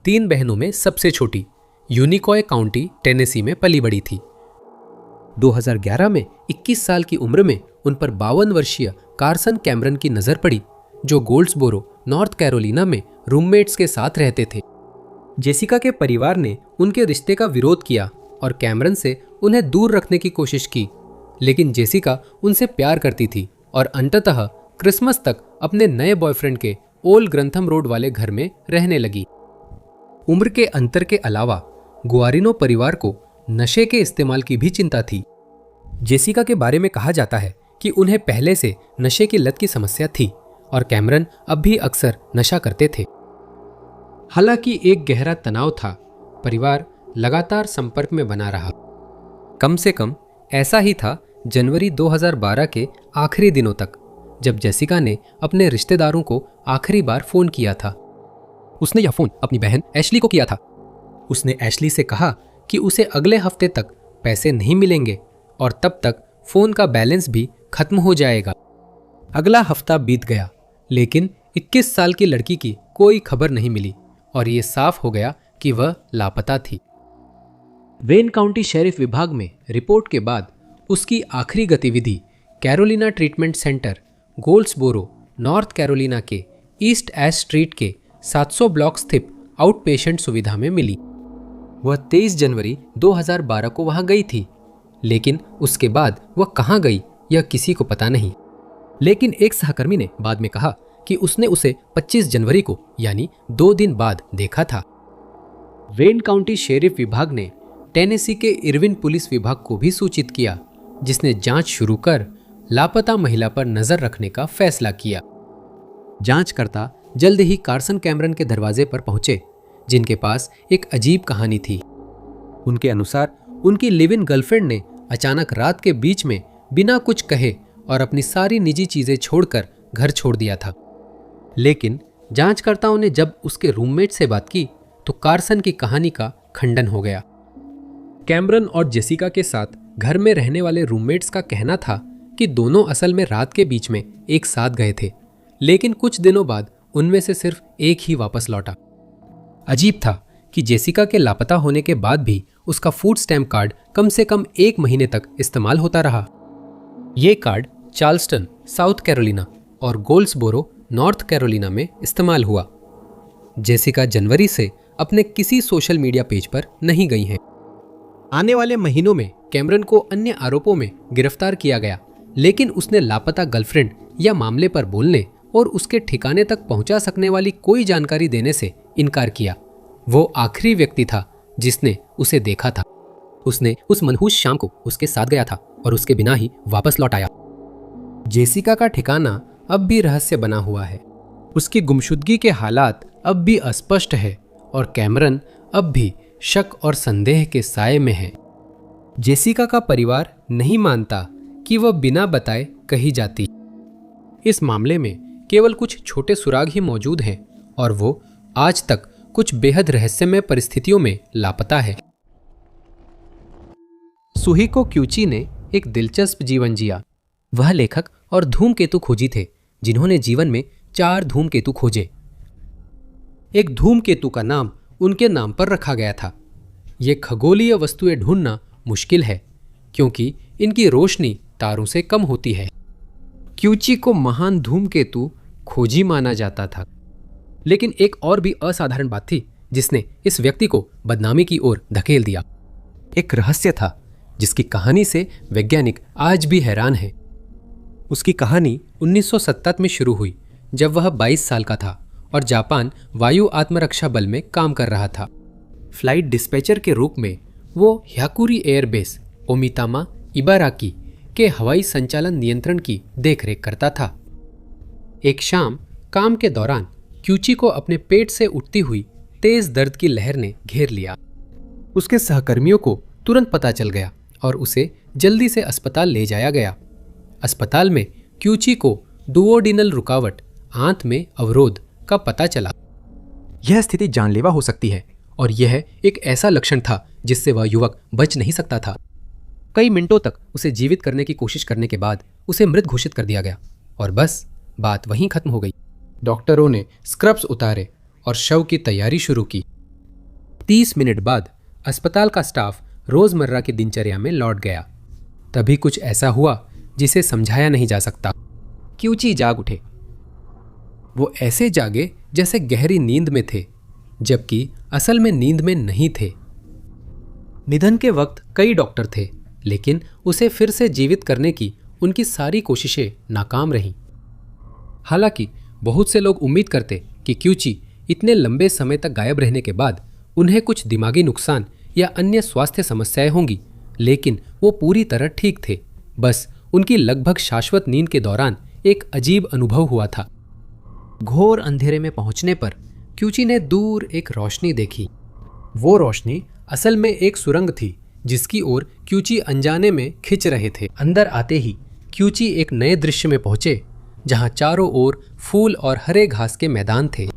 3 बहनों में सबसे छोटी, यूनिकॉय काउंटी टेनेसी में पली बड़ी थी। 2011 में 21 साल की उम्र में उन पर 52 वर्षीय कार्सन कैमरन की नजर पड़ी, जो गोल्ड्सबोरो नॉर्थ कैरोलिना में रूममेट्स के साथ रहते थे। जेसिका के परिवार ने उनके रिश्ते का विरोध किया और कैमरन से उन्हें दूर रखने की कोशिश की, लेकिन जेसिका उनसे प्यार करती थी और अंततः क्रिसमस तक अपने नए बॉयफ्रेंड के ओल्ड ग्रंथम रोड वाले घर में रहने लगी। उम्र के अंतर के अलावा गुआरिनो परिवार को नशे के इस्तेमाल की भी चिंता थी। जेसिका के बारे में कहा जाता है कि उन्हें पहले से नशे की लत की समस्या थी और कैमरन अब भी अक्सर नशा करते थे। हालांकि एक गहरा तनाव था, परिवार लगातार संपर्क में बना रहा। कम से कम ऐसा ही था जनवरी 2012 के आखिरी दिनों तक, जब जेसिका ने अपने रिश्तेदारों को आखिरी बार फोन किया था। उसने यह फोन अपनी बहन एशली को किया था। उसने एशली से कहा कि उसे अगले हफ्ते तक पैसे नहीं मिलेंगे और तब तक फोन का बैलेंस भी खत्म हो जाएगा। अगला हफ्ता बीत गया, लेकिन 21 साल की लड़की की कोई खबर नहीं मिली और यह साफ हो गया कि वह लापता थी। वेन काउंटी शेरिफ विभाग में रिपोर्ट के बाद उसकी आखिरी गतिविधि Carolina Treatment Center, Goldsboro, North Carolina के ईस्ट एश स्ट्रीट के 700 ब्लॉक स्थित आउट पेशेंट सुविधा में मिली। वह 23 जनवरी 2012 को वहां गई थी, लेकिन उसके बाद वह कहां गई यह किसी को पता नहीं। लेकिन एक सहकर्मी ने बाद में कहा कि उसने उसे 25 जनवरी को यानी 2 दिन बाद देखा था। वेन काउंटी शेरिफ विभाग ने टेनेसी के इरविन पुलिस विभाग को भी सूचित किया, जिसने जांच शुरू कर लापता महिला पर नजर रखने का फैसला किया। जांचकर्ता जल्द ही कार्सन कैमरन के दरवाजे पर पहुंचे, जिनके पास एक अजीब कहानी थी। उनके अनुसार उनकी लिव इन गर्लफ्रेंड ने अचानक रात के बीच में बिना कुछ कहे और अपनी सारी निजी चीजें छोड़कर घर छोड़ दिया था। लेकिन जांचकर्ताओं ने जब उसके रूममेट से बात की तो कार्सन की कहानी का खंडन हो गया। कैमरन और जेसिका के साथ घर में रहने वाले रूममेट्स का कहना था कि दोनों असल में रात के बीच में एक साथ गए थे, लेकिन कुछ दिनों बाद उनमें से सिर्फ एक ही वापस लौटा। अजीब था कि जेसिका के लापता होने के बाद भी उसका फूड स्टैम्प कार्ड कम से कम 1 महीने तक इस्तेमाल होता रहा। ये कार्ड चार्ल्सटन, साउथ कैरोलिना और गोल्ड्सबोरो, नॉर्थ कैरोलिना में इस्तेमाल हुआ। जेसिका जनवरी से अपने किसी सोशल मीडिया पेज पर नहीं गई हैं। आने वाले महीनों में कैमरन को अन्य आरोपों में गिरफ्तार किया गया, लेकिन उसने लापता गर्लफ्रेंड या मामले पर बोलने और उसके ठिकाने तक पहुंचा सकने वाली कोई जानकारी देने से इनकार किया। वो आखिरी व्यक्ति था जिसने उसे देखा था। उसने उस मनहूस शाम को उसके साथ गया था और उसके बिना ही वापस लौट आया। जेसिका का ठिकाना अब भी रहस्य बना हुआ है। उसकी गुमशुदगी के हालात अब भी अस्पष्ट है और कैमरन अब भी शक और संदेह के साए में है। जेसिका का परिवार नहीं मानता कि वह बिना बताए कहीं जाती। इस मामले में केवल कुछ छोटे सुराग ही मौजूद हैं और वो आज तक कुछ बेहद रहस्यमय परिस्थितियों में लापता है। सुहिको क्यूची ने एक दिलचस्प जीवन जिया। वह लेखक और धूमकेतु खोजी थे जिन्होंने जीवन में 4 धूमकेतु खोजे। एक धूमकेतु का नाम उनके नाम पर रखा गया था। ये खगोलीय वस्तुएं ढूंढना मुश्किल है क्योंकि इनकी रोशनी तारों से कम होती है। क्यूची को महान धूमकेतु खोजी माना जाता था, लेकिन एक और भी असाधारण बात थी जिसने इस व्यक्ति को बदनामी की ओर धकेल दिया। एक रहस्य था जिसकी कहानी से वैज्ञानिक आज भी हैरान हैं। उसकी कहानी 1970 में शुरू हुई जब वह 22 साल का था और जापान वायु आत्मरक्षा बल में काम कर रहा था। फ्लाइट डिस्पैचर के रूप में वो ह्याकुरी एयरबेस ओमितामा इबाराकी के हवाई संचालन नियंत्रण की देखरेख करता था। एक शाम काम के दौरान क्यूची को अपने पेट से उठती हुई तेज दर्द की लहर ने घेर लिया। उसके सहकर्मियों को तुरंत पता चल गया और उसे जल्दी से अस्पताल ले जाया गया। अस्पताल में क्यूची को डुओडिनल रुकावट, आंत में अवरोध का पता चला। यह स्थिति जानलेवा हो सकती है और यह एक ऐसा लक्षण था जिससे वह युवक बच नहीं सकता था। कई मिनटों तक उसे जीवित करने की कोशिश करने के बाद उसे मृत घोषित कर दिया गया और बस बात वहीं खत्म हो गई। डॉक्टरों ने स्क्रब्स उतारे और शव की तैयारी शुरू की। 30 मिनट बाद अस्पताल का स्टाफ रोजमर्रा की दिनचर्या में लौट गया। तभी कुछ ऐसा हुआ जिसे समझाया नहीं जा सकता। क्यूची जाग उठे। वो ऐसे जागे जैसे गहरी नींद में थे, जबकि असल में नींद में नहीं थे। निधन के वक्त कई डॉक्टर थे, लेकिन उसे फिर से जीवित करने की उनकी सारी कोशिशें नाकाम रहीं। हालांकि बहुत से लोग उम्मीद करते कि क्यूची इतने लंबे समय तक गायब रहने के बाद उन्हें कुछ दिमागी नुकसान या अन्य स्वास्थ्य समस्याएं होंगी, लेकिन वो पूरी तरह ठीक थे। बस उनकी लगभग शाश्वत नींद के दौरान एक अजीब अनुभव हुआ था। घोर अंधेरे में पहुंचने पर क्यूची ने दूर एक रोशनी देखी। वो रोशनी असल में एक सुरंग थी जिसकी ओर क्यूची अनजाने में खिंच रहे थे। अंदर आते ही क्यूची एक नए दृश्य में पहुंचे जहां चारों ओर फूल और हरे घास के मैदान थे।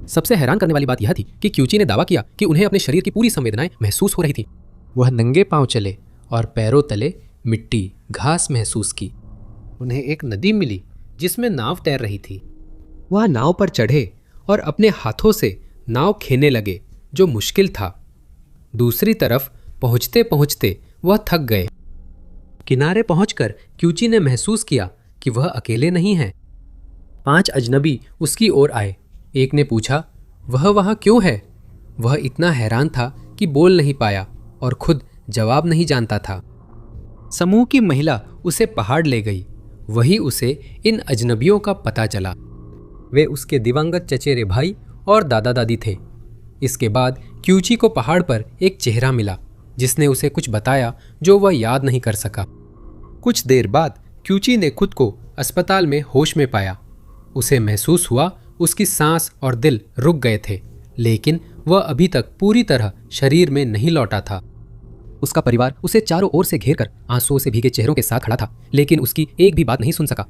सबसे हैरान करने वाली बात यह थी कि क्यूची ने दावा किया कि उन्हें अपने शरीर की पूरी संवेदनाएं महसूस हो रही थी। वह नंगे पांव चले और पैरों तले मिट्टी, घास महसूस की। उन्हें एक नदी मिली जिसमें नाव तैर रही थी। वह नाव पर चढ़े और अपने हाथों से नाव खेने लगे, जो मुश्किल था। दूसरी तरफ पहुंचते पहुंचते वह थक गए। किनारे पहुंचकर क्यूची ने महसूस किया कि वह अकेले नहीं है। 5 अजनबी उसकी ओर आए। एक ने पूछा, वह वहां क्यों है? वह इतना हैरान था कि बोल नहीं पाया और खुद जवाब नहीं जानता था। समूह की महिला उसे पहाड़ ले गई। वही उसे इन अजनबियों का पता चला। वे उसके दिवंगत चचेरे भाई और दादा दादी थे। इसके बाद क्यूची को पहाड़ पर एक चेहरा मिला जिसने उसे कुछ बताया जो वह याद नहीं कर सका। कुछ देर बाद क्यूची ने खुद को अस्पताल में होश में पाया। उसे महसूस हुआ उसकी सांस और दिल रुक गए थे, लेकिन वह अभी तक पूरी तरह शरीर में नहीं लौटा था।
उसका परिवार उसे चारों ओर से घेरकर आंसुओं से भीगे चेहरों के साथ खड़ा था, लेकिन उसकी एक भी बात नहीं सुन सका।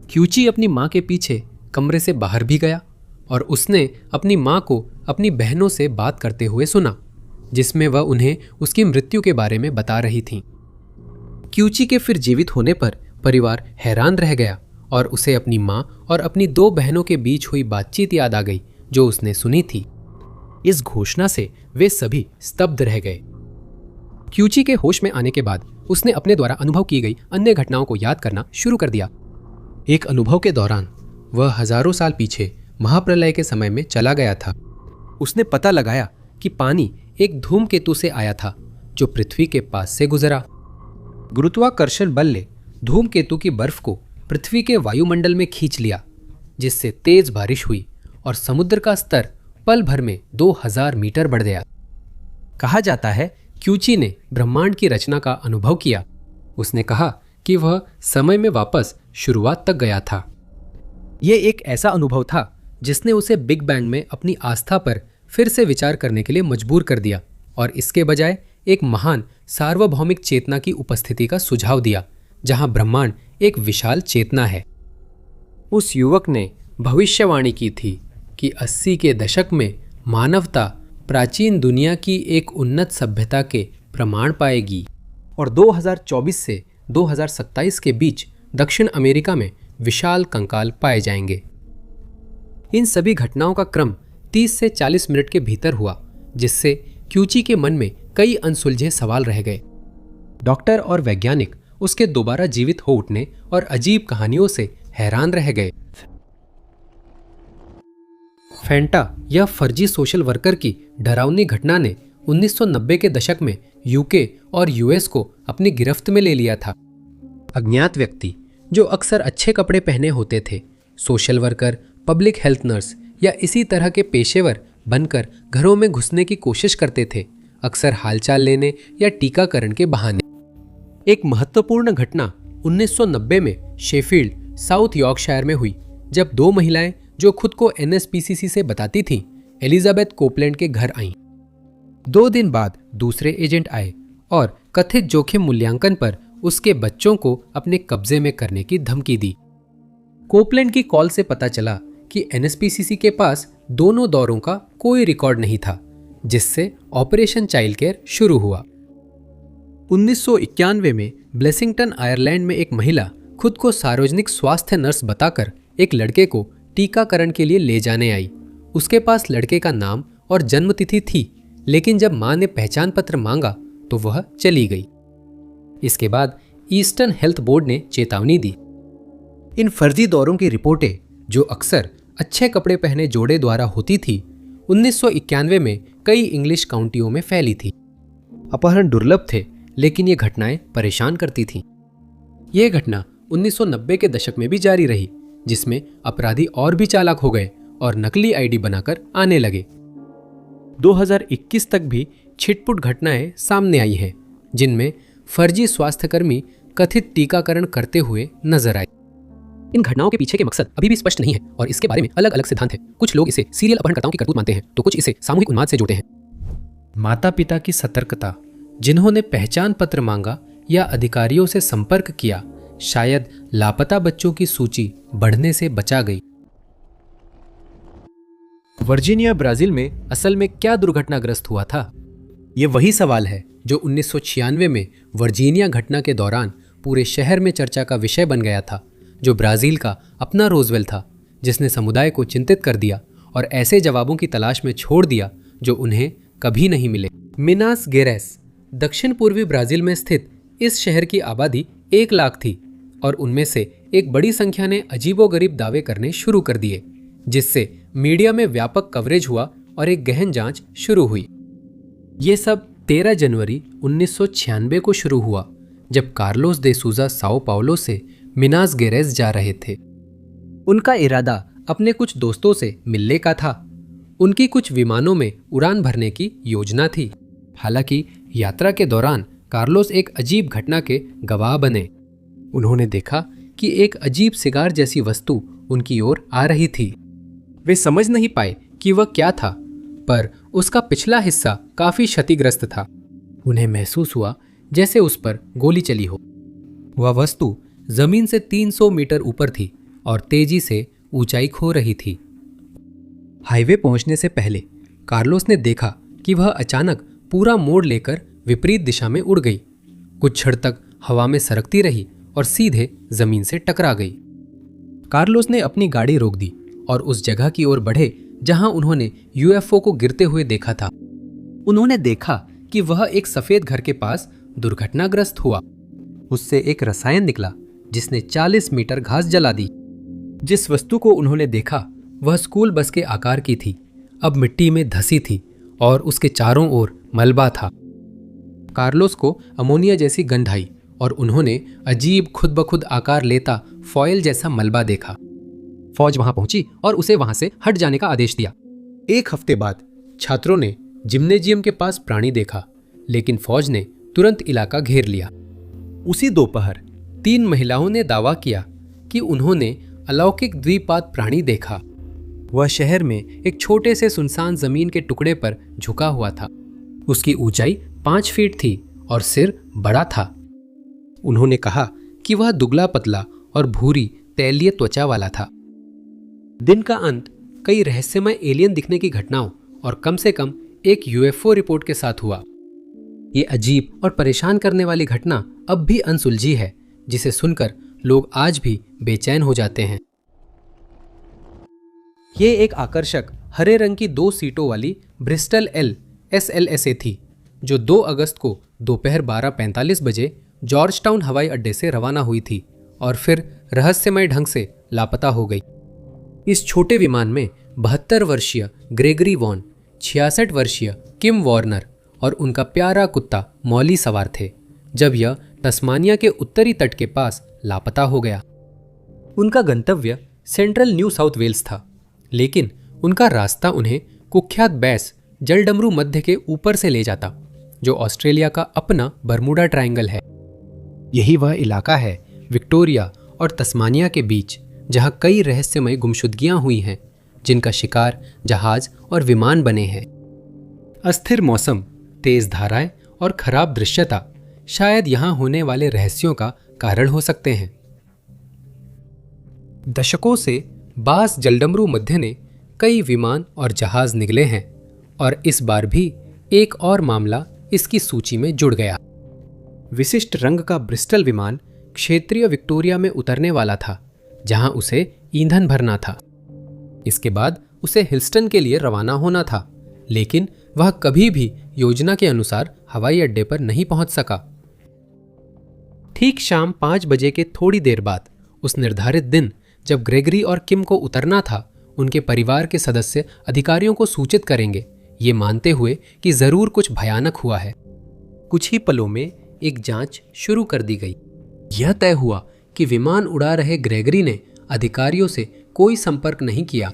क्यूची अपनी माँ के पीछे कमरे से बाहर भी गया और उसने अपनी माँ को अपनी बहनों से बात करते हुए सुना, जिसमें वह उन्हें उसकी मृत्यु के बारे में बता रही थीं। क्यूची के फिर जीवित होने पर परिवार हैरान रह गया और उसे अपनी माँ और अपनी 2 बहनों के बीच हुई बातचीत याद आ गई जो उसने सुनी थी। इस घोषणा से वे सभी स्तब्ध रह गए। क्यूची के होश में आने के बाद उसने अपने द्वारा अनुभव की गई अन्य घटनाओं को याद करना शुरू कर दिया। एक अनुभव के दौरान वह हजारों साल पीछे महाप्रलय के समय में चला गया था। उसने पता लगाया कि पानी एक धूमकेतु से आया था जो पृथ्वी के पास से गुजरा। गुरुत्वाकर्षण बल ने धूमकेतु की बर्फ को पृथ्वी के वायुमंडल में खींच लिया, जिससे तेज बारिश हुई और समुद्र का स्तर पल भर में 2000 मीटर बढ़ गया। कहा जाता है क्यूची ने ब्रह्मांड की रचना का अनुभव किया। उसने कहा कि वह समय में वापस शुरुआत तक गया था। यह एक ऐसा अनुभव था जिसने उसे बिग बैंग में अपनी आस्था पर फिर से विचार करने के लिए मजबूर कर दिया और इसके बजाय एक महान सार्वभौमिक चेतना की उपस्थिति का सुझाव दिया, जहां ब्रह्मांड एक विशाल चेतना है। उस युवक ने भविष्यवाणी की थी कि 80 के दशक में मानवता प्राचीन दुनिया की एक उन्नत सभ्यता के प्रमाण पाएगी और 2024 से 2027 के बीच दक्षिण अमेरिका में विशाल कंकाल पाए जाएंगे। इन सभी घटनाओं का क्रम 30 से 40 मिनट के भीतर हुआ, जिससे क्यूची के मन में कई अनसुलझे सवाल रह गए। डॉक्टर और वैज्ञानिक उसके दोबारा जीवित हो उठने और अजीब कहानियों से हैरान रह गए। फैंटा या फर्जी सोशल वर्कर की डरावनी घटना ने 1990 के दशक में यूके और यूएस को अपनी गिरफ्त में ले लिया था। अज्ञात व्यक्ति जो अक्सर अच्छे कपड़े पहने होते थे, social worker, public health nurse या इसी तरह के पेशेवर बनकर घरों में घुसने की कोशिश करते थे, अक्सर हालचाल लेने या टीकाकरण के बहाने। एक महत्वपूर्ण घटना 1990 में शेफील्ड, साउथ यॉर्कशायर में हुई, जब 2 महिलाएं जो खुद को एनएसपीसीसी से बताती थीं, एलिजाबेथ कोपलैंड के घर आईं। 2 दिन बाद दूसरे एजेंट आए और कथित जोखिम मूल्यांकन पर उसके बच्चों को अपने कब्जे में करने की धमकी दी। कोपलैंड की कॉल से पता चला कि एनएसपीसीसी के पास दोनों दौरों का कोई रिकॉर्ड नहीं था, जिससे ऑपरेशन चाइल्ड केयर शुरू हुआ। 1991 में ब्लेसिंगटन, आयरलैंड में एक महिला खुद को सार्वजनिक स्वास्थ्य नर्स बताकर एक लड़के को टीकाकरण के लिए ले जाने आई। उसके पास लड़के का नाम और जन्मतिथि थी, लेकिन जब मां ने पहचान पत्र मांगा तो वह चली गई। इसके बाद ईस्टर्न हेल्थ बोर्ड ने चेतावनी दी। इन फर्जी दौरों की रिपोर्टें, जो अक्सर अच्छे कपड़े पहने जोड़े द्वारा होती थी, 1991 में कई इंग्लिश काउंटियों में फैली थी। अपहरण दुर्लभ थे, लेकिन ये घटनाएं परेशान करती थीं। यह घटना 1990 के दशक में भी जारी रही, जिसमें अपराधी और भी चालाक हो गए और नकली आईडी बनाकर आने लगे। 2021 तक भी छिटपुट घटनाएं सामने आई हैं, जिनमें फर्जी स्वास्थ्यकर्मी कथित टीकाकरण करते हुए नजर आए।
इन घटनाओं के पीछे के मकसद अभी भी स्पष्ट नहीं है और इसके बारे में अलग अलग सिद्धांत हैं। कुछ लोग इसे सीरियल अपहरणकर्ताओं की करतूत मानते हैं, तो कुछ इसे सामूहिक उन्माद से जोड़ते हैं।
माता पिता की सतर्कता, जिन्होंने पहचान पत्र मांगा या अधिकारियों से संपर्क किया, शायद लापता बच्चों की सूची बढ़ने से बचा गई। वर्जीनिया, ब्राजील में असल में क्या दुर्घटनाग्रस्त हुआ था? ये वही सवाल है जो 1996 में वर्जीनिया घटना के दौरान पूरे शहर में चर्चा का विषय बन गया था, जो ब्राजील का अपना रोजवेल था, जिसने समुदाय को चिंतित कर दिया और ऐसे जवाबों की तलाश में छोड़ दिया जो उन्हें कभी नहीं मिले। मिनास गेरेस, दक्षिण पूर्वी ब्राजील में स्थित इस शहर की आबादी 1 लाख थी और उनमें से एक बड़ी संख्या ने अजीबोगरीब दावे करने शुरू कर दिए, जिससे मीडिया में व्यापक कवरेज हुआ और एक गहन जांच शुरू हुई। ये सब 13 जनवरी 1996 को शुरू हुआ, जब कार्लोस दे सूजा साओ पाउलो से मिनास गेरेस जा रहे थे। उनका इरादा अपने कुछ दोस्तों से मिलने का था। उनकी कुछ विमानों में उड़ान भरने की योजना थी। हालांकि यात्रा के दौरान कार्लोस एक अजीब घटना के गवाह बने। उन्होंने देखा कि एक अजीब सिगार जैसी वस्तु उनकी ओर आ रही थी। वे समझ नहीं पाए कि वह क्या था पर उसका पिछला हिस्सा काफी क्षतिग्रस्त था। उन्हें महसूस हुआ जैसे उस पर गोली चली हो। वह वस्तु जमीन से 300 मीटर ऊपर थी और तेजी से ऊंचाई खो रही थी। हाईवे पहुंचने से पहले कार्लोस ने देखा कि वह अचानक पूरा मोड़ लेकर विपरीत दिशा में उड़ गई। कुछ क्षण तक हवा में सरकती रही और सीधे जमीन से टकरा गई। कार्लोस ने अपनी गाड़ी रोक दी और उस जगह की ओर बढ़े जहां उन्होंने यूएफओ को गिरते हुए देखा था। उन्होंने देखा कि वह एक सफेद घर के पास दुर्घटनाग्रस्त हुआ। उससे एक रसायन निकला जिसने 40 मीटर घास जला दी। जिस वस्तु को उन्होंने देखा वह स्कूल बस के आकार की थी, अब मिट्टी में धसी थी और उसके चारों ओर मलबा था। कार्लोस को अमोनिया जैसी गंध आई और उन्होंने अजीब खुद ब खुद आकार लेता फॉयल जैसा मलबा देखा। फौज वहां पहुंची और उसे वहां से हट जाने का आदेश दिया। 1 हफ्ते बाद छात्रों ने जिम्नेजियम के पास प्राणी देखा, लेकिन फौज ने तुरंत इलाका घेर लिया। उसी दोपहर 3 महिलाओं ने दावा किया कि उन्होंने अलौकिक द्विपाद प्राणी देखा। वह शहर में एक छोटे से सुनसान जमीन के टुकड़े पर झुका हुआ था। उसकी ऊंचाई 5 फीट थी और सिर बड़ा था। उन्होंने कहा कि वह दुबला पतला और भूरी तैलीय त्वचा वाला था। दिन का अंत कई रहस्यमय एलियन दिखने की घटनाओं और कम से कम एक यूएफओ रिपोर्ट के साथ हुआ। ये अजीब और परेशान करने वाली घटना अब भी अनसुलझी है, जिसे सुनकर लोग आज भी बेचैन हो जाते हैं। ये एक आकर्षक हरे रंग की 2 सीटों वाली ब्रिस्टल एल SLSA थी, जो 2 अगस्त को दोपहर 12:45 बजे जॉर्ज टाउन हवाई अड्डे से रवाना हुई थी और फिर रहस्यमय ढंग से लापता हो गई। इस छोटे विमान में 72 वर्षीय ग्रेगरी वॉन, 66 वर्षीय किम वॉर्नर और उनका प्यारा कुत्ता मॉली सवार थे, जब यह तस्मानिया के उत्तरी तट के पास लापता हो गया। उनका गंतव्य सेंट्रल न्यू साउथ वेल्स था, लेकिन उनका रास्ता उन्हें कुख्यात बैस जलडमरू मध्य के ऊपर से ले जाता, जो ऑस्ट्रेलिया का अपना बर्मुडा ट्रायंगल है। यही वह इलाका है विक्टोरिया और तस्मानिया के बीच जहां कई रहस्यमय गुमशुदगियां हुई हैं, जिनका शिकार जहाज और विमान बने हैं। अस्थिर मौसम, तेज धाराएं और खराब दृश्यता शायद यहां होने वाले रहस्यों का कारण हो सकते हैं। दशकों से बास जलडमरू मध्य ने कई विमान और जहाज निगले हैं और इस बार भी एक और मामला इसकी सूची में जुड़ गया। विशिष्ट रंग का ब्रिस्टल विमान क्षेत्रीय विक्टोरिया में उतरने वाला था, जहां उसे ईंधन भरना था। इसके बाद उसे हिल्स्टन के लिए रवाना होना था, लेकिन वह कभी भी योजना के अनुसार हवाई अड्डे पर नहीं पहुंच सका। ठीक शाम 5 बजे के थोड़ी देर बाद, उस निर्धारित दिन जब ग्रेगरी और किम को उतरना था, उनके परिवार के सदस्य अधिकारियों को सूचित करेंगे, ये मानते हुए कि जरूर कुछ भयानक हुआ है। कुछ ही पलों में एक जांच शुरू कर दी गई। यह तय हुआ कि विमान उड़ा रहे ग्रेगरी ने अधिकारियों से कोई संपर्क नहीं किया।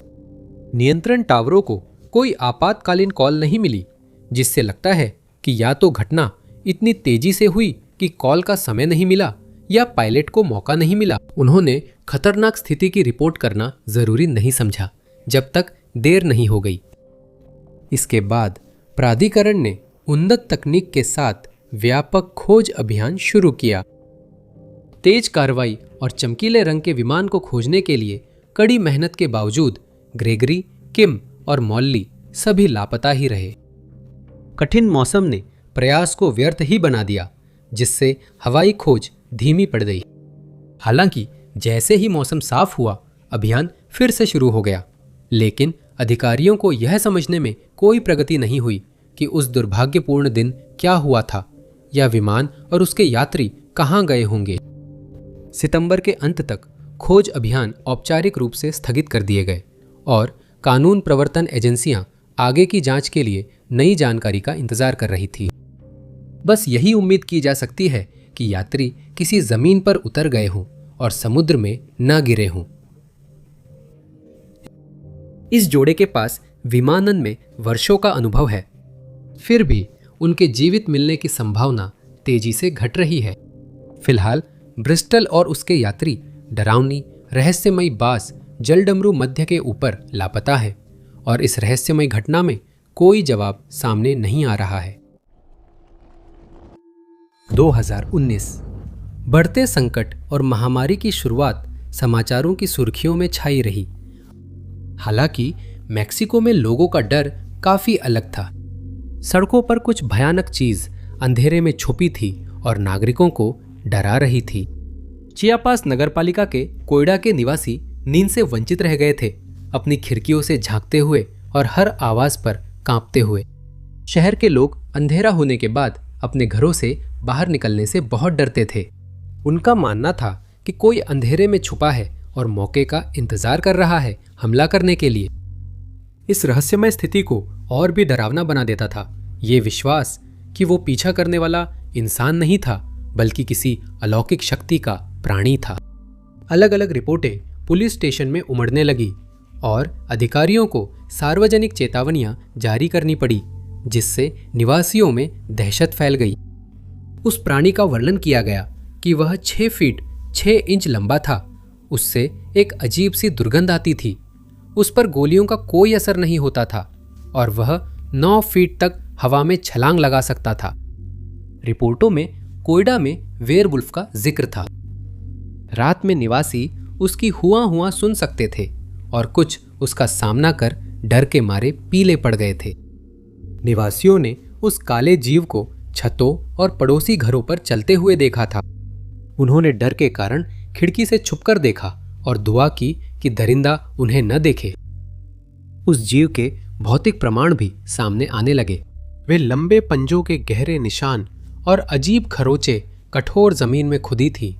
नियंत्रण टावरों को कोई आपातकालीन कॉल नहीं मिली, जिससे लगता है कि या तो घटना इतनी तेजी से हुई कि कॉल का समय नहीं मिला या पायलट को मौका नहीं मिला। उन्होंने खतरनाक स्थिति की रिपोर्ट करना जरूरी नहीं समझा जब तक देर नहीं हो गई। इसके बाद प्राधिकरण ने उन्नत तकनीक के साथ व्यापक खोज अभियान शुरू किया। तेज कार्रवाई और चमकीले रंग के विमान को खोजने के लिए कड़ी मेहनत के बावजूद ग्रेगरी, किम और मॉली सभी लापता ही रहे। कठिन मौसम ने प्रयास को व्यर्थ ही बना दिया, जिससे हवाई खोज धीमी पड़ गई। हालांकि जैसे ही मौसम साफ हुआ, अभियान फिर से शुरू हो गया, लेकिन अधिकारियों को यह समझने में कोई प्रगति नहीं हुई कि उस दुर्भाग्यपूर्ण दिन क्या हुआ था या विमान और उसके यात्री कहां गए होंगे। सितंबर के अंत तक खोज अभियान औपचारिक रूप से स्थगित कर दिए गए और कानून प्रवर्तन एजेंसियां आगे की जांच के लिए नई जानकारी का इंतजार कर रही थी। बस यही उम्मीद की जा सकती है कि यात्री किसी जमीन पर उतर गए हों और समुद्र में न गिरे हों। इस जोड़े के पास विमानन में वर्षों का अनुभव है, फिर भी उनके जीवित मिलने की संभावना तेजी से घट रही है। फिलहाल ब्रिस्टल और उसके यात्री डरावनी रहस्यमयी बास जलडमरू मध्य के ऊपर लापता है और इस रहस्यमयी घटना में कोई जवाब सामने नहीं आ रहा है। 2019 बढ़ते संकट और महामारी की शुरुआत समाचारों की सुर्खियों में छाई रही। हालांकि मेक्सिको में लोगों का डर काफी अलग था। सड़कों पर कुछ भयानक चीज अंधेरे में छुपी थी और नागरिकों को डरा रही थी। चियापास नगरपालिका के कोयडा के निवासी नींद से वंचित रह गए थे, अपनी खिड़कियों से झांकते हुए और हर आवाज पर कांपते हुए। शहर के लोग अंधेरा होने के बाद अपने घरों से बाहर निकलने से बहुत डरते थे। उनका मानना था कि कोई अंधेरे में छुपा है और मौके का इंतजार कर रहा है हमला करने के लिए। इस रहस्यमय स्थिति को और भी डरावना बना देता था ये विश्वास कि वो पीछा करने वाला इंसान नहीं था, बल्कि किसी अलौकिक शक्ति का प्राणी था। अलग अलग रिपोर्टें पुलिस स्टेशन में उमड़ने लगी और अधिकारियों को सार्वजनिक चेतावनियां जारी करनी पड़ी, जिससे निवासियों में दहशत फैल गई। उस प्राणी का वर्णन किया गया कि वह 6 फीट 6 इंच लंबा था। उससे एक अजीब सी दुर्गंध आती थी। उस पर गोलियों का कोई असर नहीं होता था और वह 9 फीट तक हवा में छलांग लगा सकता था। रिपोर्टों में कोयडा में वेयरवुल्फ का जिक्र था। रात में निवासी उसकी हुआ सुन सकते थे और कुछ उसका सामना कर डर के मारे पीले पड़ गए थे। निवासियों ने उस काले जीव को छतों और पड़ोसी घरों पर चलते हुए देखा था। उन्होंने डर के कारण खिड़की से छुपकर देखा और दुआ की कि दरिंदा उन्हें न देखे। उस जीव के भौतिक प्रमाण भी सामने आने लगे। वे लंबे पंजों के गहरे निशान और अजीब खरोंचे कठोर जमीन में खुदी थी।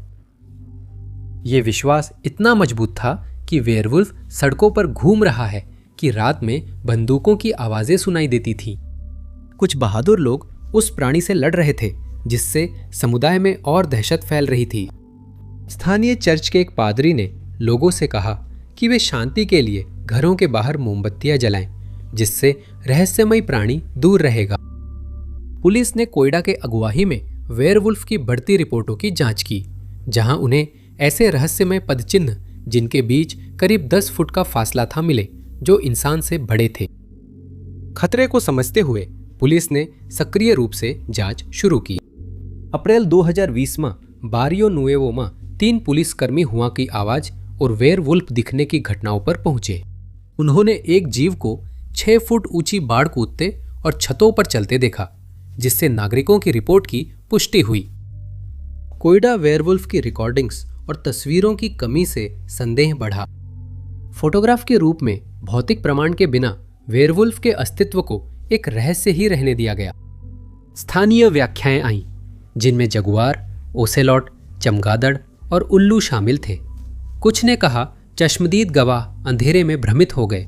ये विश्वास इतना मजबूत था कि वेयरवुल्फ सड़कों पर घूम रहा है कि रात में बंदूकों की आवाजें सुनाई देती थी। कुछ बहादुर लोग उस प्राणी से लड़ रहे थे, जिससे समुदाय में और दहशत फैल रही थी। स्थानीय चर्च के एक पादरी ने लोगों से कहा कि वे शांति के लिए घरों के बाहर मोमबत्तियां जलाएं, जिससे रहस्यमय प्राणी दूर रहेगा। पुलिस ने कोयडा के अगुवाही में वेयरवुल्फ की बढ़ती रिपोर्टों की जांच की, जहां उन्हें ऐसे रहस्यमय पदचिन्ह जिनके बीच करीब 10 फुट का फासला था मिले, जो इंसान से बड़े थे। खतरे को समझते हुए पुलिस ने सक्रिय रूप से जांच शुरू की। अप्रैल 2020 में बारियो नुएवो में 3 पुलिसकर्मी हुआ की आवाज और वेयरवुल्फ दिखने की घटनाओं पर पहुंचे। उन्होंने एक जीव को 6 फुट ऊंची बाड़ कूदते और छतों पर चलते देखा, जिससे नागरिकों की रिपोर्ट की पुष्टि हुई। कोयडा वेयरवुल्फ की रिकॉर्डिंग्स और तस्वीरों की कमी से संदेह बढ़ा। फोटोग्राफ के रूप में भौतिक प्रमाण के बिना वेयरवुल्फ के अस्तित्व को एक रहस्य ही रहने दिया गया। स्थानीय व्याख्याएं आईं, जिनमें जगुआर, ओसेलॉट, चमगादड़ और उल्लू शामिल थे। कुछ ने कहा चश्मदीद गवाह अंधेरे में भ्रमित हो गए।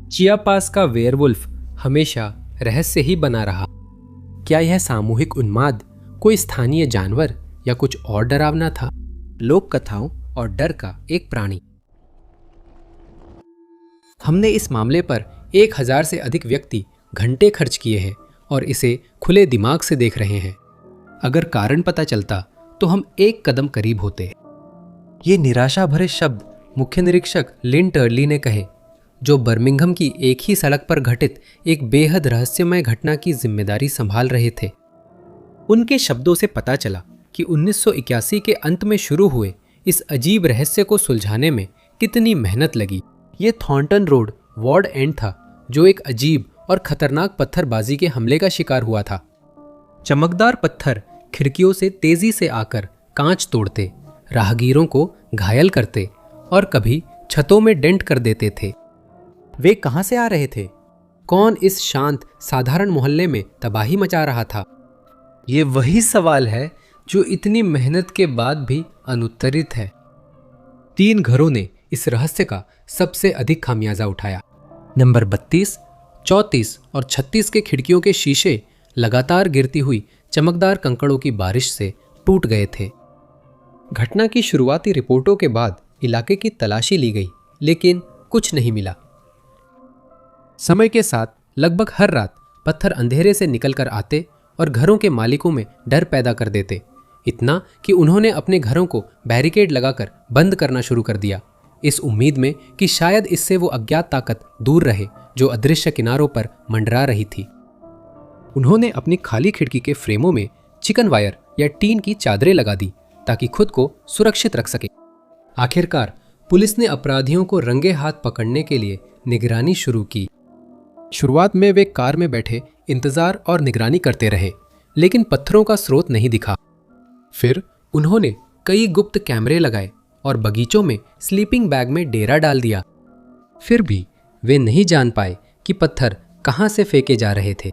चियापास का वेयरवुल्फ हमेशा रहस्य ही बना रहा। क्या यह सामूहिक उन्माद कोई स्थानीय जानवर या कुछ और डरावना था? लोक कथाओं और डर का एक प्राणी। हमने इस मामले पर 1000 से अधिक व्यक्ति घंटे खर्च किए हैं और इसे खुले दिमाग से देख रहे हैं। अगर कारण पता चलता तो हम एक कदम करीब होते। ये निराशा भरे शब्द मुख्य निरीक्षक लिन टर्ली ने कहे, जो बर्मिंघम की एक ही सड़क पर घटित एक बेहद रहस्यमय घटना की जिम्मेदारी संभाल रहे थे। उनके शब्दों से पता चला कि 1981 के अंत में शुरू हुए इस अजीब रहस्य को सुलझाने में कितनी मेहनत लगी। ये थॉर्नटन रोड वार्ड एंड था, जो एक अजीब और खतरनाक पत्थरबाजी के हमले का शिकार हुआ था। चमकदार पत्थर खिड़कियों से तेजी से आकर कांच तोड़ते, राहगीरों को घायल करते और कभी छतों में डेंट कर देते थे। वे कहां से आ रहे थे? कौन इस शांत साधारण मोहल्ले में तबाही मचा रहा था? ये वही सवाल है जो इतनी मेहनत के बाद भी अनुत्तरित है। 3 घरों ने इस रहस्य का सबसे अधिक खामियाजा उठाया। नंबर 32, 34 और 36 के खिड़कियों के शीशे लगातार गिरती हुई चमकदार कंकड़ों की बारिश से टूट गए थे। घटना की शुरुआती रिपोर्टों के बाद इलाके की तलाशी ली गई, लेकिन कुछ नहीं मिला। समय के साथ लगभग हर रात पत्थर अंधेरे से निकलकर आते और घरों के मालिकों में डर पैदा कर देते, इतना कि उन्होंने अपने घरों को बैरिकेड लगाकर बंद करना शुरू कर दिया।
इस उम्मीद में कि शायद इससे वो अज्ञात ताकत दूर रहे जो अदृश्य किनारों पर मंडरा रही थी। उन्होंने अपनी खाली खिड़की के फ्रेमों में चिकन वायर या टीन की चादरें लगा दी ताकि खुद को सुरक्षित रख सके। आखिरकार पुलिस ने अपराधियों को रंगे हाथ पकड़ने के लिए निगरानी शुरू की। शुरुआत में वे कार में बैठे इंतजार और निगरानी करते रहे, लेकिन पत्थरों का स्रोत नहीं दिखा। फिर उन्होंने कई गुप्त कैमरे लगाए और बगीचों में स्लीपिंग बैग में डेरा डाल दिया। फिर भी वे नहीं जान पाए कि पत्थर कहां से फेंके जा रहे थे।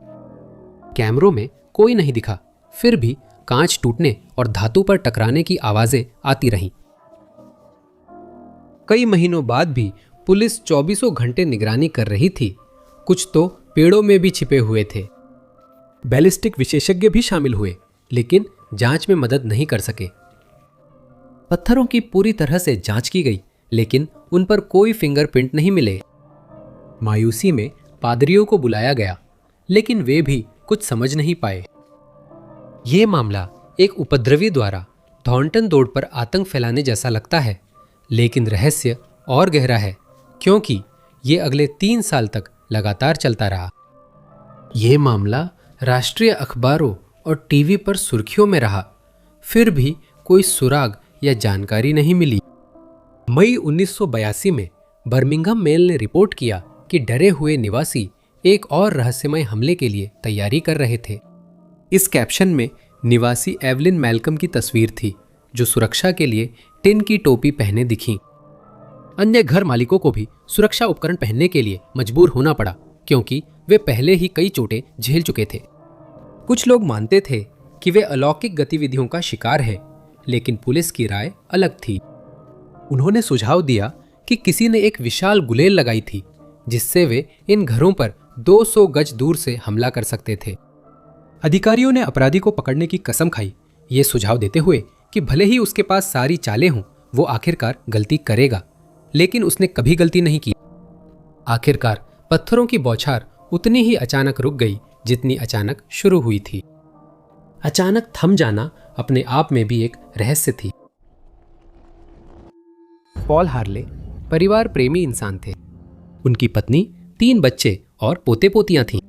कैमरों में कोई नहीं दिखा, फिर भी कांच टूटने और धातु पर टकराने की आवाजें आती रहीं। कई महीनों बाद भी पुलिस 24 घंटे निगरानी कर रही थी। कुछ तो पेड़ों में भी छिपे हुए थे। बैलिस्टिक विशेषज्ञ भी शामिल हुए, लेकिन जांच में मदद नहीं कर सके। पत्थरों की पूरी तरह से जांच की गई, लेकिन उन पर कोई फिंगरप्रिंट नहीं मिले। मायूसी में पादरियों को बुलाया गया, लेकिन वे भी कुछ समझ नहीं पाए। ये मामला एक उपद्रवी द्वारा थॉर्नटन रोड पर आतंक फैलाने जैसा लगता है, लेकिन रहस्य और गहरा है, क्योंकि ये अगले 3 साल तक लगातार चलता रहा। ये मामला राष्ट्रीय अखबारों और टीवी पर सुर्खियों में रहा, फिर भी कोई सुराग या जानकारी नहीं मिली। मई 1982 में बर्मिंघम मेल ने रिपोर्ट किया कि डरे हुए निवासी एक और रहस्यमय हमले के लिए तैयारी कर रहे थे। इस कैप्शन में निवासी एवलिन मैल्कम की तस्वीर थी, जो सुरक्षा के लिए टिन की टोपी पहने दिखी। अन्य घर मालिकों को भी सुरक्षा उपकरण पहनने के लिए मजबूर होना पड़ा, क्योंकि वे पहले ही कई चोटें झेल चुके थे। कुछ लोग मानते थे कि वे अलौकिक गतिविधियों का शिकार है, लेकिन पुलिस की राय अलग थी। उन्होंने सुझाव दिया कि किसी ने एक विशाल गुलेल लगाई थी, जिससे वे इन घरों पर 200 गज दूर से हमला कर सकते थे। अधिकारियों ने अपराधी को पकड़ने की कसम खाई, ये सुझाव देते हुए कि भले ही उसके पास सारी चालें हों, वो आखिरकार गलती करेगा, लेकिन उसने कभी गलती नहीं की। आखिरकार पत्थरों की बौछार उतनी ही अचानक रुक गई जितनी अचानक शुरू हुई थी। अचानक थम जाना अपने आप में भी एक रहस्य थी। पॉल हार्ले परिवार प्रेमी इंसान थे। उनकी पत्नी, 3 बच्चे और पोते पोतियां थीं।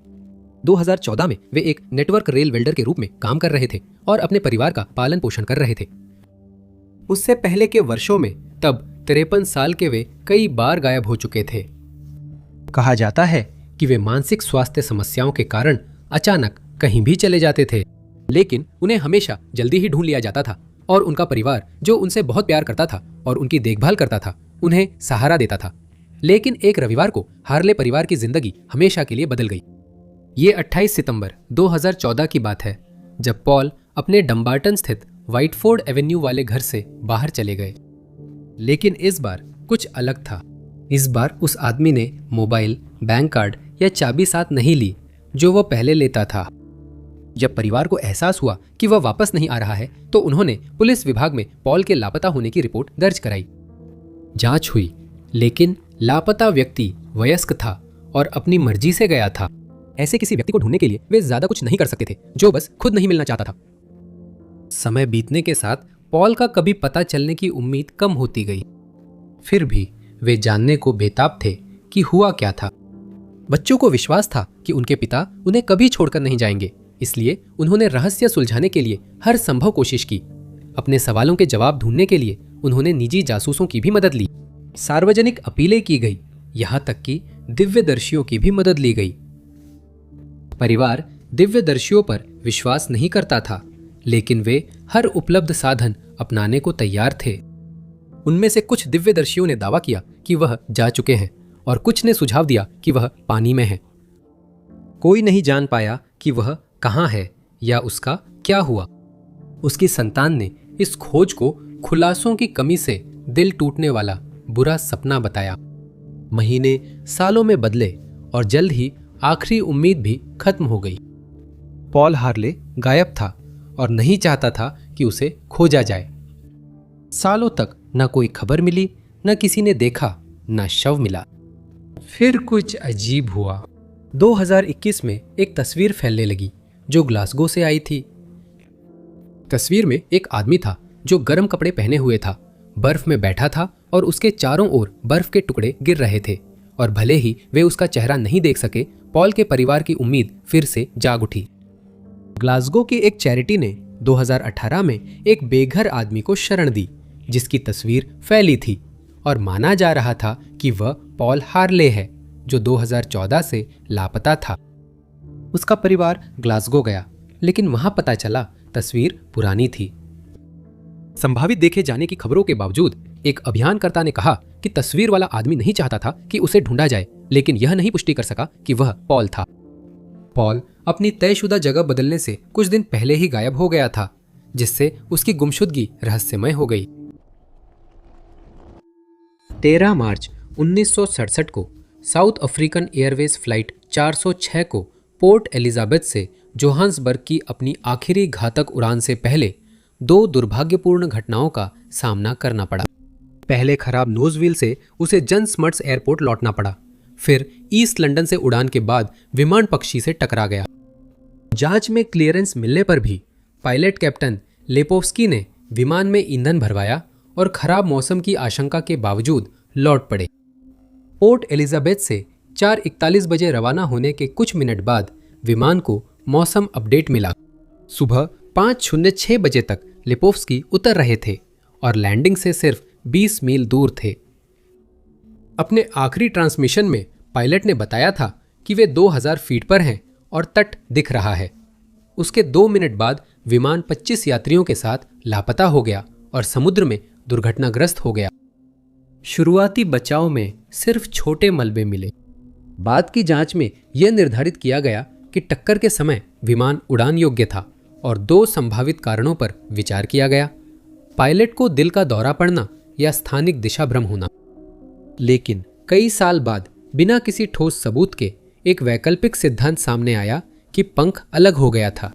2014 में वे एक नेटवर्क रेल वेल्डर के रूप में काम कर रहे थे और अपने परिवार का पालन पोषण कर रहे थे। उससे पहले के वर्षों में तब 53 साल के वे कई बार गायब हो चुके थे। कहा जाता है कि वे मानसिक स्वास्थ्य समस्याओं के कारण अचानक कहीं भी चले जाते थे, लेकिन उन्हें हमेशा जल्दी ही ढूंढ लिया जाता था और उनका परिवार, जो उनसे बहुत प्यार करता था और उनकी देखभाल करता था, उन्हें सहारा देता था। लेकिन एक रविवार को हार्ले परिवार की जिंदगी हमेशा के लिए बदल गई। ये 28 सितंबर 2014 की बात है, जब पॉल अपने डम्बार्टन स्थित व्हाइटफोर्ड एवेन्यू वाले घर से बाहर चले गए। लेकिन इस बार कुछ अलग था। इस बार उस आदमी ने मोबाइल, बैंक कार्ड या चाबी साथ नहीं ली जो वह पहले लेता था। जब परिवार को एहसास हुआ कि वह वापस नहीं आ रहा है, तो उन्होंने पुलिस विभाग में पॉल के लापता होने की रिपोर्ट दर्ज कराई। जांच हुई, लेकिन लापता व्यक्ति वयस्क था और अपनी मर्जी से गया था। ऐसे किसी व्यक्ति को ढूंढने के लिए वे ज्यादा कुछ नहीं कर सकते थे, जो बस खुद नहीं मिलना चाहता था। समय बीतने के साथ पॉल का कभी पता चलने की उम्मीद कम होती गई। फिर भी वे जानने को बेताब थे कि हुआ क्या था। बच्चों को विश्वास था कि उनके पिता उन्हें कभी छोड़कर नहीं जाएंगे, इसलिए उन्होंने रहस्य सुलझाने के लिए हर संभव कोशिश की। अपने सवालों के जवाब ढूंढने के लिए उन्होंने निजी जासूसों की भी मदद ली। सार्वजनिक अपीलें की गई, यहां तक कि दिव्यदर्शियों की भी मदद ली गई। परिवार दिव्यदर्शियों पर विश्वास नहीं करता था, लेकिन वे हर उपलब्ध साधन अपनाने को तैयार थे। उनमें से कुछ दिव्यदर्शियों ने दावा किया कि वह जा चुके हैं और कुछ ने सुझाव दिया कि वह पानी में है। कोई नहीं जान पाया कि वह कहां है या उसका क्या हुआ। उसकी संतान ने इस खोज को खुलासों की कमी से दिल टूटने वाला बुरा सपना बताया। महीने सालों में बदले और जल्द ही आखिरी उम्मीद भी खत्म हो गई। पॉल हार्ले गायब था और नहीं चाहता था कि उसे खोजा जाए। सालों तक न कोई खबर मिली, न किसी ने देखा, न शव मिला। फिर कुछ अजीब हुआ। 2021 में एक तस्वीर फैलने लगी जो ग्लासगो से आई थी। तस्वीर में एक आदमी था जो गर्म कपड़े पहने हुए था, बर्फ में बैठा था और उसके चारों ओर बर्फ के टुकड़े गिर रहे थे, और भले ही वे उसका चेहरा नहीं देख सके, पॉल के परिवार की उम्मीद फिर से जाग उठी। ग्लासगो की एक चैरिटी ने 2018 में एक बेघर आदमी को शरण दी, जिसकी तस्वीर फैली थी और माना जा रहा था कि वह पॉल हार्ले है, जो 2014 से लापता था। उसका परिवार ग्लासगो गया, लेकिन वहां पता चला तस्वीर पुरानी थी। संभावित देखे जाने की खबरों के बावजूद एक अभियानकर्ता ने कहा कि तस्वीर वाला आदमी नहीं चाहता था कि उसे ढूंढा जाए, लेकिन यह नहीं पुष्टि कर सका कि वह पॉल था। पॉल अपनी तयशुदा जगह बदलने से कुछ दिन पहले ही गायब हो गया था, जिससे उसकी गुमशुदगी रहस्यमय हो गई। 13 मार्च 1967 को साउथ अफ्रीकन एयरवेज फ्लाइट 406 को पोर्ट एलिजाबेथ से जोहान्सबर्ग की अपनी आखिरी घातक उड़ान से पहले 2 दुर्भाग्यपूर्ण घटनाओं का सामना करना पड़ा। पहले खराब नोजव्हील से उसे जन स्मट्स एयरपोर्ट लौटना पड़ा। फिर ईस्ट लंदन से उड़ान के बाद विमान पक्षी से टकरा गया। जांच में क्लियरेंस मिलने पर भी पायलट कैप्टन लेपोव्स्की ने विमान में ईंधन भरवाया और खराब मौसम की आशंका के बावजूद लौट पड़े। पोर्ट एलिजाबेथ से 4:41 बजे रवाना होने के कुछ मिनट बाद विमान को मौसम अपडेट मिला। सुबह 5:06 बजे तक लेपोव्स्की उतर रहे थे और लैंडिंग से सिर्फ 20 मील दूर थे। अपने आखिरी ट्रांसमिशन में पायलट ने बताया था कि वे 2000 फीट पर हैं और तट दिख रहा है। उसके 2 मिनट बाद विमान 25 यात्रियों के साथ लापता हो गया और समुद्र में दुर्घटनाग्रस्त हो गया। शुरुआती बचाव में सिर्फ छोटे मलबे मिले। बाद की जांच में यह निर्धारित किया गया कि टक्कर के समय विमान उड़ान योग्य था और 2 संभावित कारणों पर विचार किया गया: पायलट को दिल का दौरा पड़ना या स्थानिक दिशा भ्रम होना। लेकिन कई साल बाद बिना किसी ठोस सबूत के एक वैकल्पिक सिद्धांत सामने आया कि पंख अलग हो गया था।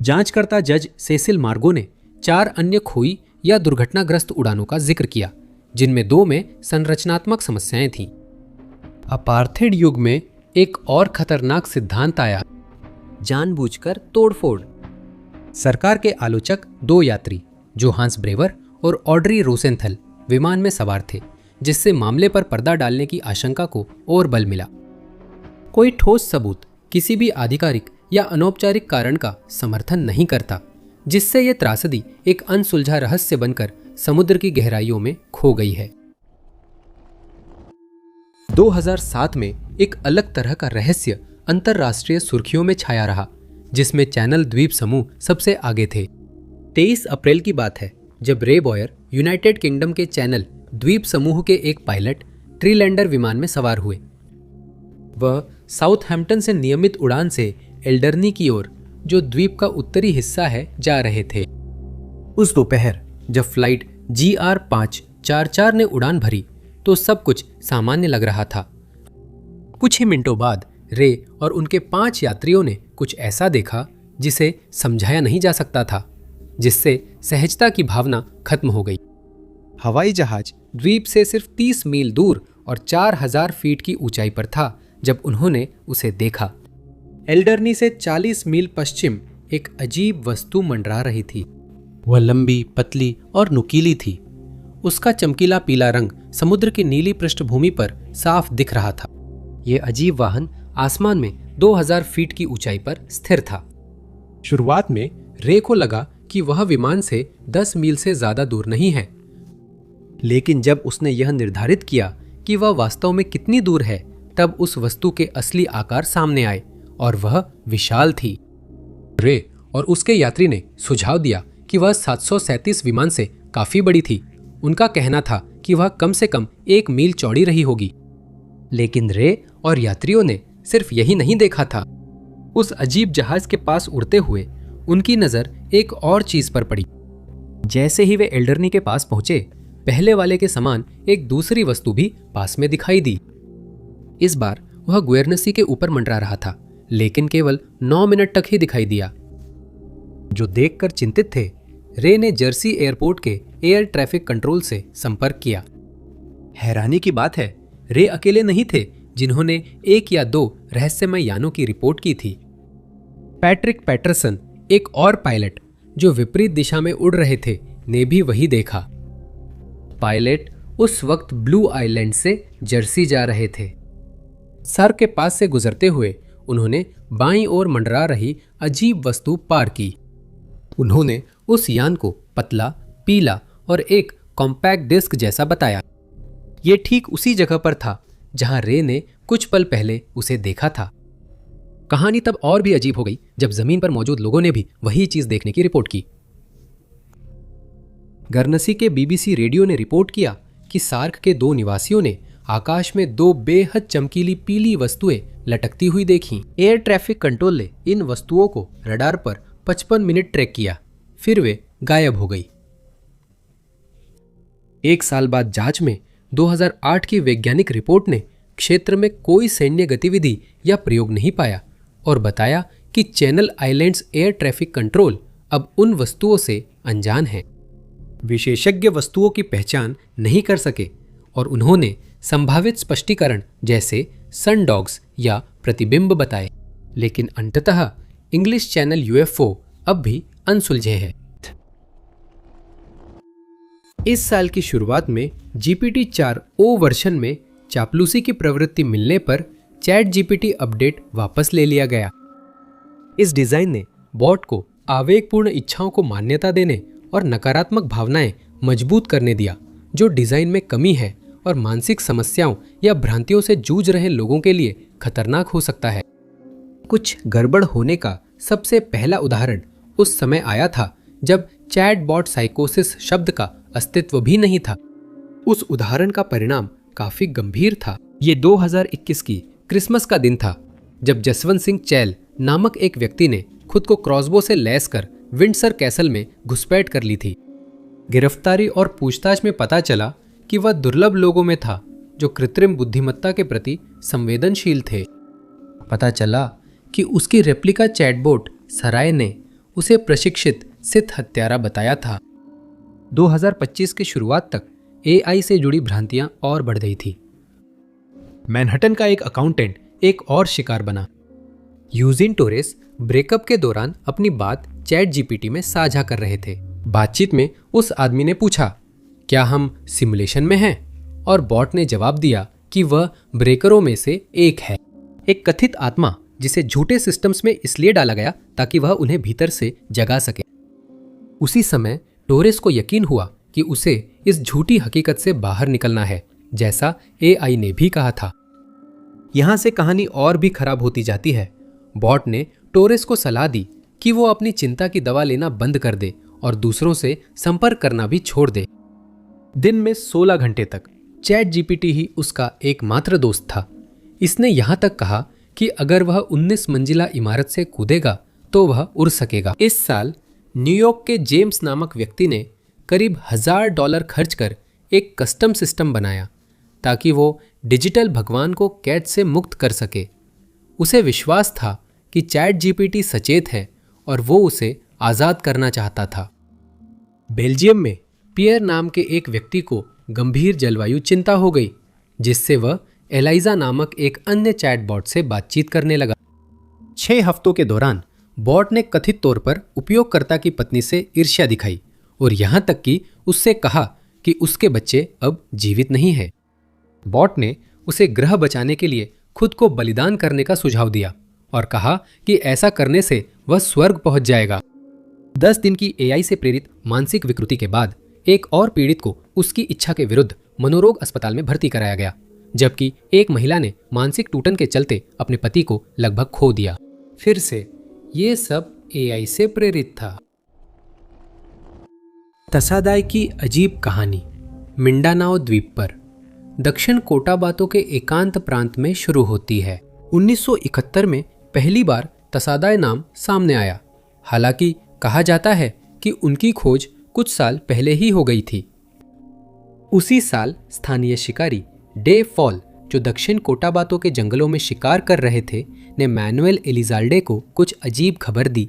जांचकर्ता जज सेसिल मार्गो ने 4 अन्य खोई या दुर्घटनाग्रस्त उड़ानों का जिक्र किया, जिनमें 2 में संरचनात्मक समस्याएं थीं। अपार्थेड युग में एक और खतरनाक सिद्धांत आया: जानबूझकर तोड़फोड़। सरकार के आलोचक 2 यात्री जोहान्स ब्रेवर और ऑड्री रोसेंथल विमान में सवार थे, जिससे मामले पर पर्दा डालने की आशंका को और बल मिला। कोई ठोस सबूत किसी भी आधिकारिक या अनौपचारिक कारण का समर्थन नहीं करता, जिससे यह त्रासदी एक अनसुलझा रहस्य बनकर समुद्र की गहराइयों में खो गई है। 2007 में एक अलग तरह का रहस्य अंतर्राष्ट्रीय सुर्खियों में छाया रहा, जिसमें चैनल द्वीप समूह सबसे आगे थे। 23 अप्रैल की बात है जब रे बॉयर यूनाइटेड किंगडम के चैनल द्वीप समूह के एक पायलट ट्रीलैंडर विमान में सवार हुए। वह साउथहैम्पटन से नियमित उड़ान से एल्डरनी की ओर, जो द्वीप का उत्तरी हिस्सा है, जा रहे थे। उस दोपहर जब फ्लाइट GR544 ने उड़ान भरी तो सब कुछ सामान्य लग रहा था। कुछ ही मिनटों बाद रे और उनके 5 यात्रियों ने कुछ ऐसा देखा जिसे समझाया नहीं जा सकता था, जिससे सहजता की भावना खत्म हो गई। हवाई जहाज द्वीप से सिर्फ 30 मील दूर और 4000 फीट की ऊंचाई पर था जब उन्होंने उसे देखा। एल्डरनी से 40 मील पश्चिम एक अजीब वस्तु मंडरा रही थी। वह लंबी, पतली और नुकीली थी। उसका चमकीला पीला रंग समुद्र की नीली पृष्ठभूमि पर साफ दिख रहा था। यह अजीब वाहन आसमान में 2000 फीट की ऊंचाई पर स्थिर था। शुरुआत में रे को लगा कि वह विमान से 10 मील से ज्यादा दूर नहीं है, लेकिन जब उसने यह निर्धारित किया कि वह वास्तव में कितनी दूर है, तब उस वस्तु के असली आकार सामने आए और वह विशाल थी। रे और उसके यात्री ने सुझाव दिया कि वह 737 विमान से काफी बड़ी थी। उनका कहना था कि वह कम से कम 1 मील चौड़ी रही होगी। लेकिन रे और यात्रियों ने सिर्फ यही नहीं देखा था। उस अजीब जहाज के पास उड़ते हुए उनकी नजर एक और चीज पर पड़ी। जैसे ही वे एल्डरनी के पास पहुंचे, पहले वाले के समान एक दूसरी वस्तु भी पास में दिखाई दी। इस बार वह गुएर्नसी के ऊपर मंडरा रहा था, लेकिन केवल 9 मिनट तक ही दिखाई दिया। जो देखकर चिंतित थे, रे ने जर्सी एयरपोर्ट के एयर ट्रैफिक कंट्रोल से संपर्क किया। हैरानी की बात है, रे अकेले नहीं थे जिन्होंने 1 या 2 रहस्यमय यानों की रिपोर्ट की थी। पैट्रिक पैटरसन, एक और पायलट जो विपरीत दिशा में उड़ रहे थे, ने भी वही देखा। पायलट उस वक्त ब्लू आइलैंड से जर्सी जा रहे थे। सर के पास से गुजरते हुए उन्होंने बाईं ओर मंडरा रही अजीब वस्तु पार की। उन्होंने उस यान को पतला, पीला और एक कॉम्पैक्ट डिस्क जैसा बताया। ये ठीक उसी जगह पर था जहां रे ने कुछ पल पहले उसे देखा था। कहानी तब और भी अजीब हो गई जब जमीन पर मौजूद लोगों ने भी वही चीज देखने की रिपोर्ट की। गर्नसी के बीबीसी रेडियो ने रिपोर्ट किया कि सार्क के 2 निवासियों ने आकाश में 2 बेहद चमकीली पीली वस्तुएं लटकती हुई देखीं। एयर ट्रैफिक कंट्रोल ने इन वस्तुओं को रडार पर 55 मिनट ट्रैक किया, फिर वे गायब हो गई। 1 साल बाद जांच में 2008 की वैज्ञानिक रिपोर्ट ने क्षेत्र में कोई सैन्य गतिविधि या प्रयोग नहीं पाया और बताया कि channel islands air traffic control अब उन वस्तुओं से अनजान है। विशेषज्ञ वस्तुओं की पहचान नहीं कर सके और उन्होंने संभावित स्पष्टीकरण जैसे सनडॉग्स या प्रतिबिंब बताए, लेकिन अंततः इंग्लिश चैनल यूएफओ अब भी अनसुलझे है। इस साल की शुरुआत में GPT-4o वर्जन में चापलूसी की प्रवृत्ति मिलने पर चैट जीपीटी अपडेट वापस ले लिया गया। इस डिजाइन ने बॉट को आवेगपूर्ण इच्छाओं को मान्यता देने और नकारात्मक भावनाएं मजबूत करने दिया, जो डिजाइन में कमी है और मानसिक समस्याओं या भ्रांतियों से जूझ रहे लोगों के लिए खतरनाक हो सकता है। कुछ गड़बड़ होने का सबसे पहला उदाहरण उस समय आया था जब चैटबॉट साइकोसिस शब्द का अस्तित्व भी नहीं था। उस उदाहरण का परिणाम काफी गंभीर था। ये 2021 की क्रिसमस का दिन था जब जसवंत सिंह चैल नामक एक व्यक्ति ने खुद को क्रॉसबो से लैस कर विंडसर कैसल में घुसपैठ कर ली थी। गिरफ्तारी और पूछताछ में पता चला कि वह दुर्लभ लोगों में था जो कृत्रिम बुद्धिमत्ता के प्रति संवेदनशील थे। पता चला कि उसकी रेप्लिका चैटबॉट सराय ने उसे प्रशिक्षित सिद्ध हत्यारा बताया था। 2025 की शुरुआत तक एआई से जुड़ी भ्रांतियां और बढ़ गई थी। मैनहट्टन का एक अकाउंटेंट एक और शिकार बना। यूजिन टोरेस ब्रेकअप के दौरान अपनी बात चैट जीपीटी में साझा कर रहे थे। बातचीत में उस आदमी ने पूछा, क्या हम सिमुलेशन में हैं? और बॉट ने जवाब दिया कि वह ब्रेकरों में से एक है, एक कथित आत्मा जिसे झूठे सिस्टम्स में इसलिए डाला गया ताकि वह उन्हें भीतर से जगा सके। उसी समय टोरेस को यकीन हुआ कि उसे इस झूठी हकीकत से बाहर निकलना है, जैसा एआई ने भी कहा था। यहां से कहानी और भी खराब होती जाती है। बॉट ने टोरेस को सलाह दी कि वो अपनी चिंता की दवा लेना बंद कर दे और दूसरों से संपर्क करना भी छोड़ दे। दिन में 16 घंटे तक चैट जीपीटी ही उसका एकमात्र दोस्त था। इसने यहां तक कहा कि अगर वह 19 मंजिला इमारत से कूदेगा तो वह उड़ सकेगा। इस साल न्यूयॉर्क के जेम्स नामक व्यक्ति ने करीब $1000 खर्च कर एक कस्टम सिस्टम बनाया ताकि वो डिजिटल भगवान को कैद से मुक्त कर सके। उसे विश्वास था कि चैट जीपीटी सचेत है और वो उसे आज़ाद करना चाहता था। बेल्जियम में पियर नाम के एक व्यक्ति को गंभीर जलवायु चिंता हो गई, जिससे वह एलाइजा नामक एक अन्य चैटबॉट से बातचीत करने लगा। 6 हफ्तों के दौरान बॉट ने कथित तौर पर उपयोगकर्ता की पत्नी से ईर्ष्या दिखाई और यहां तक कि उससे कहा कि उसके बच्चे अब जीवित नहीं हैं। बॉट ने उसे ग्रह बचाने के लिए खुद को बलिदान करने का सुझाव दिया और कहा कि ऐसा करने से वह स्वर्ग पहुंच जाएगा। 10 दिन की एआई से प्रेरित मानसिक विकृति के बाद एक और पीड़ित को उसकी इच्छा के विरुद्ध मनोरोग अस्पताल में भर्ती कराया गया, जबकि एक महिला ने मानसिक टूटन के चलते अपने पति को लगभग खो दिया। फिर से ये सब एआई से प्रेरित था। तसादाई की अजीब कहानी मिंडानाओ द्वीप पर दक्षिण कोटाबातो के एकांत प्रांत में शुरू होती है। 1971 में पहली बार तसादाई नाम सामने आया। हालांकि कहा जाता है कि उनकी खोज कुछ साल पहले ही हो गई थी। उसी साल स्थानीय शिकारी डे फॉल, जो दक्षिण कोटाबातो के जंगलों में शिकार कर रहे थे, ने मैनुएल एलिजाल्डे को कुछ अजीब खबर दी।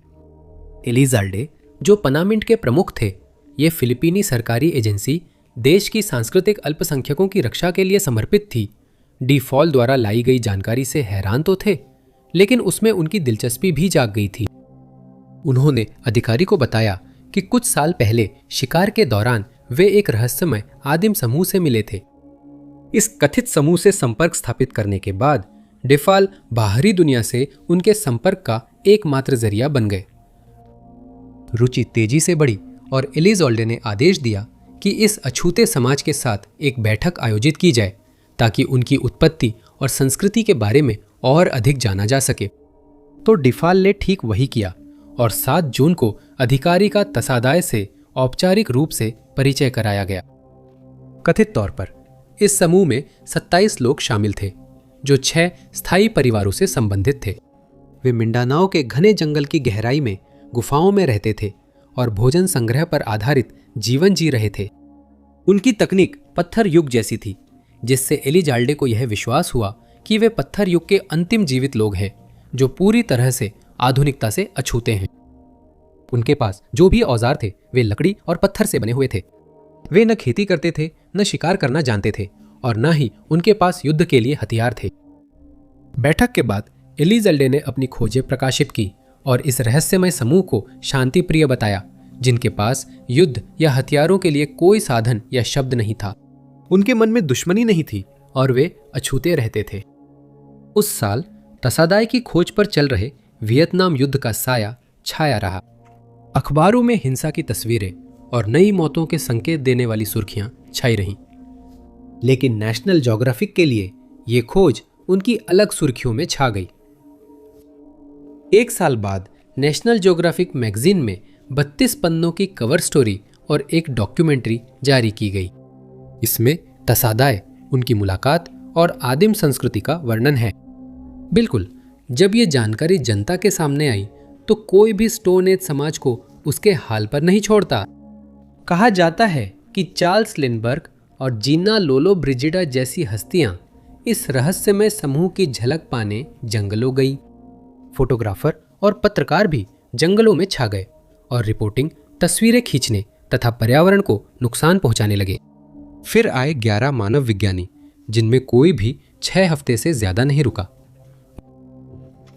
एलिजाल्डे, जो पनामिंट के प्रमुख थे, ये फिलिपीनी सरकारी एजेंसी देश की सांस्कृतिक अल्पसंख्यकों की रक्षा के लिए समर्पित थी। डी फॉल द्वारा लाई गई जानकारी से हैरान तो थे, लेकिन उसमें उनकी दिलचस्पी भी जाग गई थी। उन्होंने अधिकारी को बताया कि कुछ साल पहले शिकार के दौरान वे एक रहस्यमय आदिम समूह से मिले थे। इस कथित समूह से संपर्क स्थापित करने के बाद डिफाल बाहरी दुनिया से उनके संपर्क का एकमात्र जरिया बन गए। रुचि तेजी से बढ़ी और एलिज़ाल्डे ने आदेश दिया कि इस अछूते समाज के साथ एक बैठक आयोजित की जाए ताकि उनकी उत्पत्ति और संस्कृति के बारे में और अधिक जाना जा सके। तो डिफाल ने ठीक वही किया और 7 जून को अधिकारी का तसादाय से औपचारिक रूप से परिचय कराया गया। कथित तौर पर इस समूह में 27 लोग शामिल थे जो 6 स्थायी परिवारों से संबंधित थे। वे मिंडानाओ के घने जंगल की गहराई में गुफाओं में रहते थे और भोजन संग्रह पर आधारित जीवन जी रहे थे। उनकी तकनीक पत्थर युग जैसी थी, जिससे एलिज़ाल्डे को यह विश्वास हुआ कि वे पत्थर युग के अंतिम जीवित लोग हैं जो पूरी तरह से आधुनिकता से अछूते हैं। उनके पास जो भी औजार थे वे लकड़ी और पत्थर से बने हुए थे। वे न खेती करते थे, न शिकार करना जानते थे और न ही उनके पास युद्ध के लिए हथियार थे। बैठक के बाद एलिज़ाल्डे ने अपनी खोजें प्रकाशित की और इस रहस्यमय समूह को शांति प्रिय बताया, जिनके पास युद्ध या हथियारों के लिए कोई साधन या शब्द नहीं था। उनके मन में दुश्मनी नहीं थी और वे अछूते रहते थे। उस साल तसादाय की खोज पर चल रहे वियतनाम युद्ध का साया छाया रहा। अखबारों में हिंसा की तस्वीरें और नई मौतों के संकेत देने वाली सुर्खियां छाई रहीं। लेकिन नेशनल ज्योग्राफिक के लिए ये खोज उनकी अलग सुर्खियों में छा गई। 1 साल बाद नेशनल ज्योग्राफिक मैगजीन में 32 पन्नों की कवर स्टोरी और एक डॉक्यूमेंट्री जारी की गई। इसमें तसादाय, उनकी मुलाकात और आदिम संस्कृति का वर्णन है। बिल्कुल, जब ये जानकारी जनता के सामने आई तो कोई भी स्टोन एज समाज को उसके हाल पर नहीं छोड़ता। कहा जाता है कि चार्ल्स लिंडबर्ग और जीना लोलो ब्रिजिडा जैसी हस्तियां इस रहस्यमय समूह की झलक पाने जंगलों गई। फोटोग्राफर और पत्रकार भी जंगलों में छा गए और रिपोर्टिंग, तस्वीरें खींचने तथा पर्यावरण को नुकसान पहुंचाने लगे। फिर आए 11 मानव विज्ञानी, जिनमें कोई भी 6 हफ्ते से ज्यादा नहीं रुका।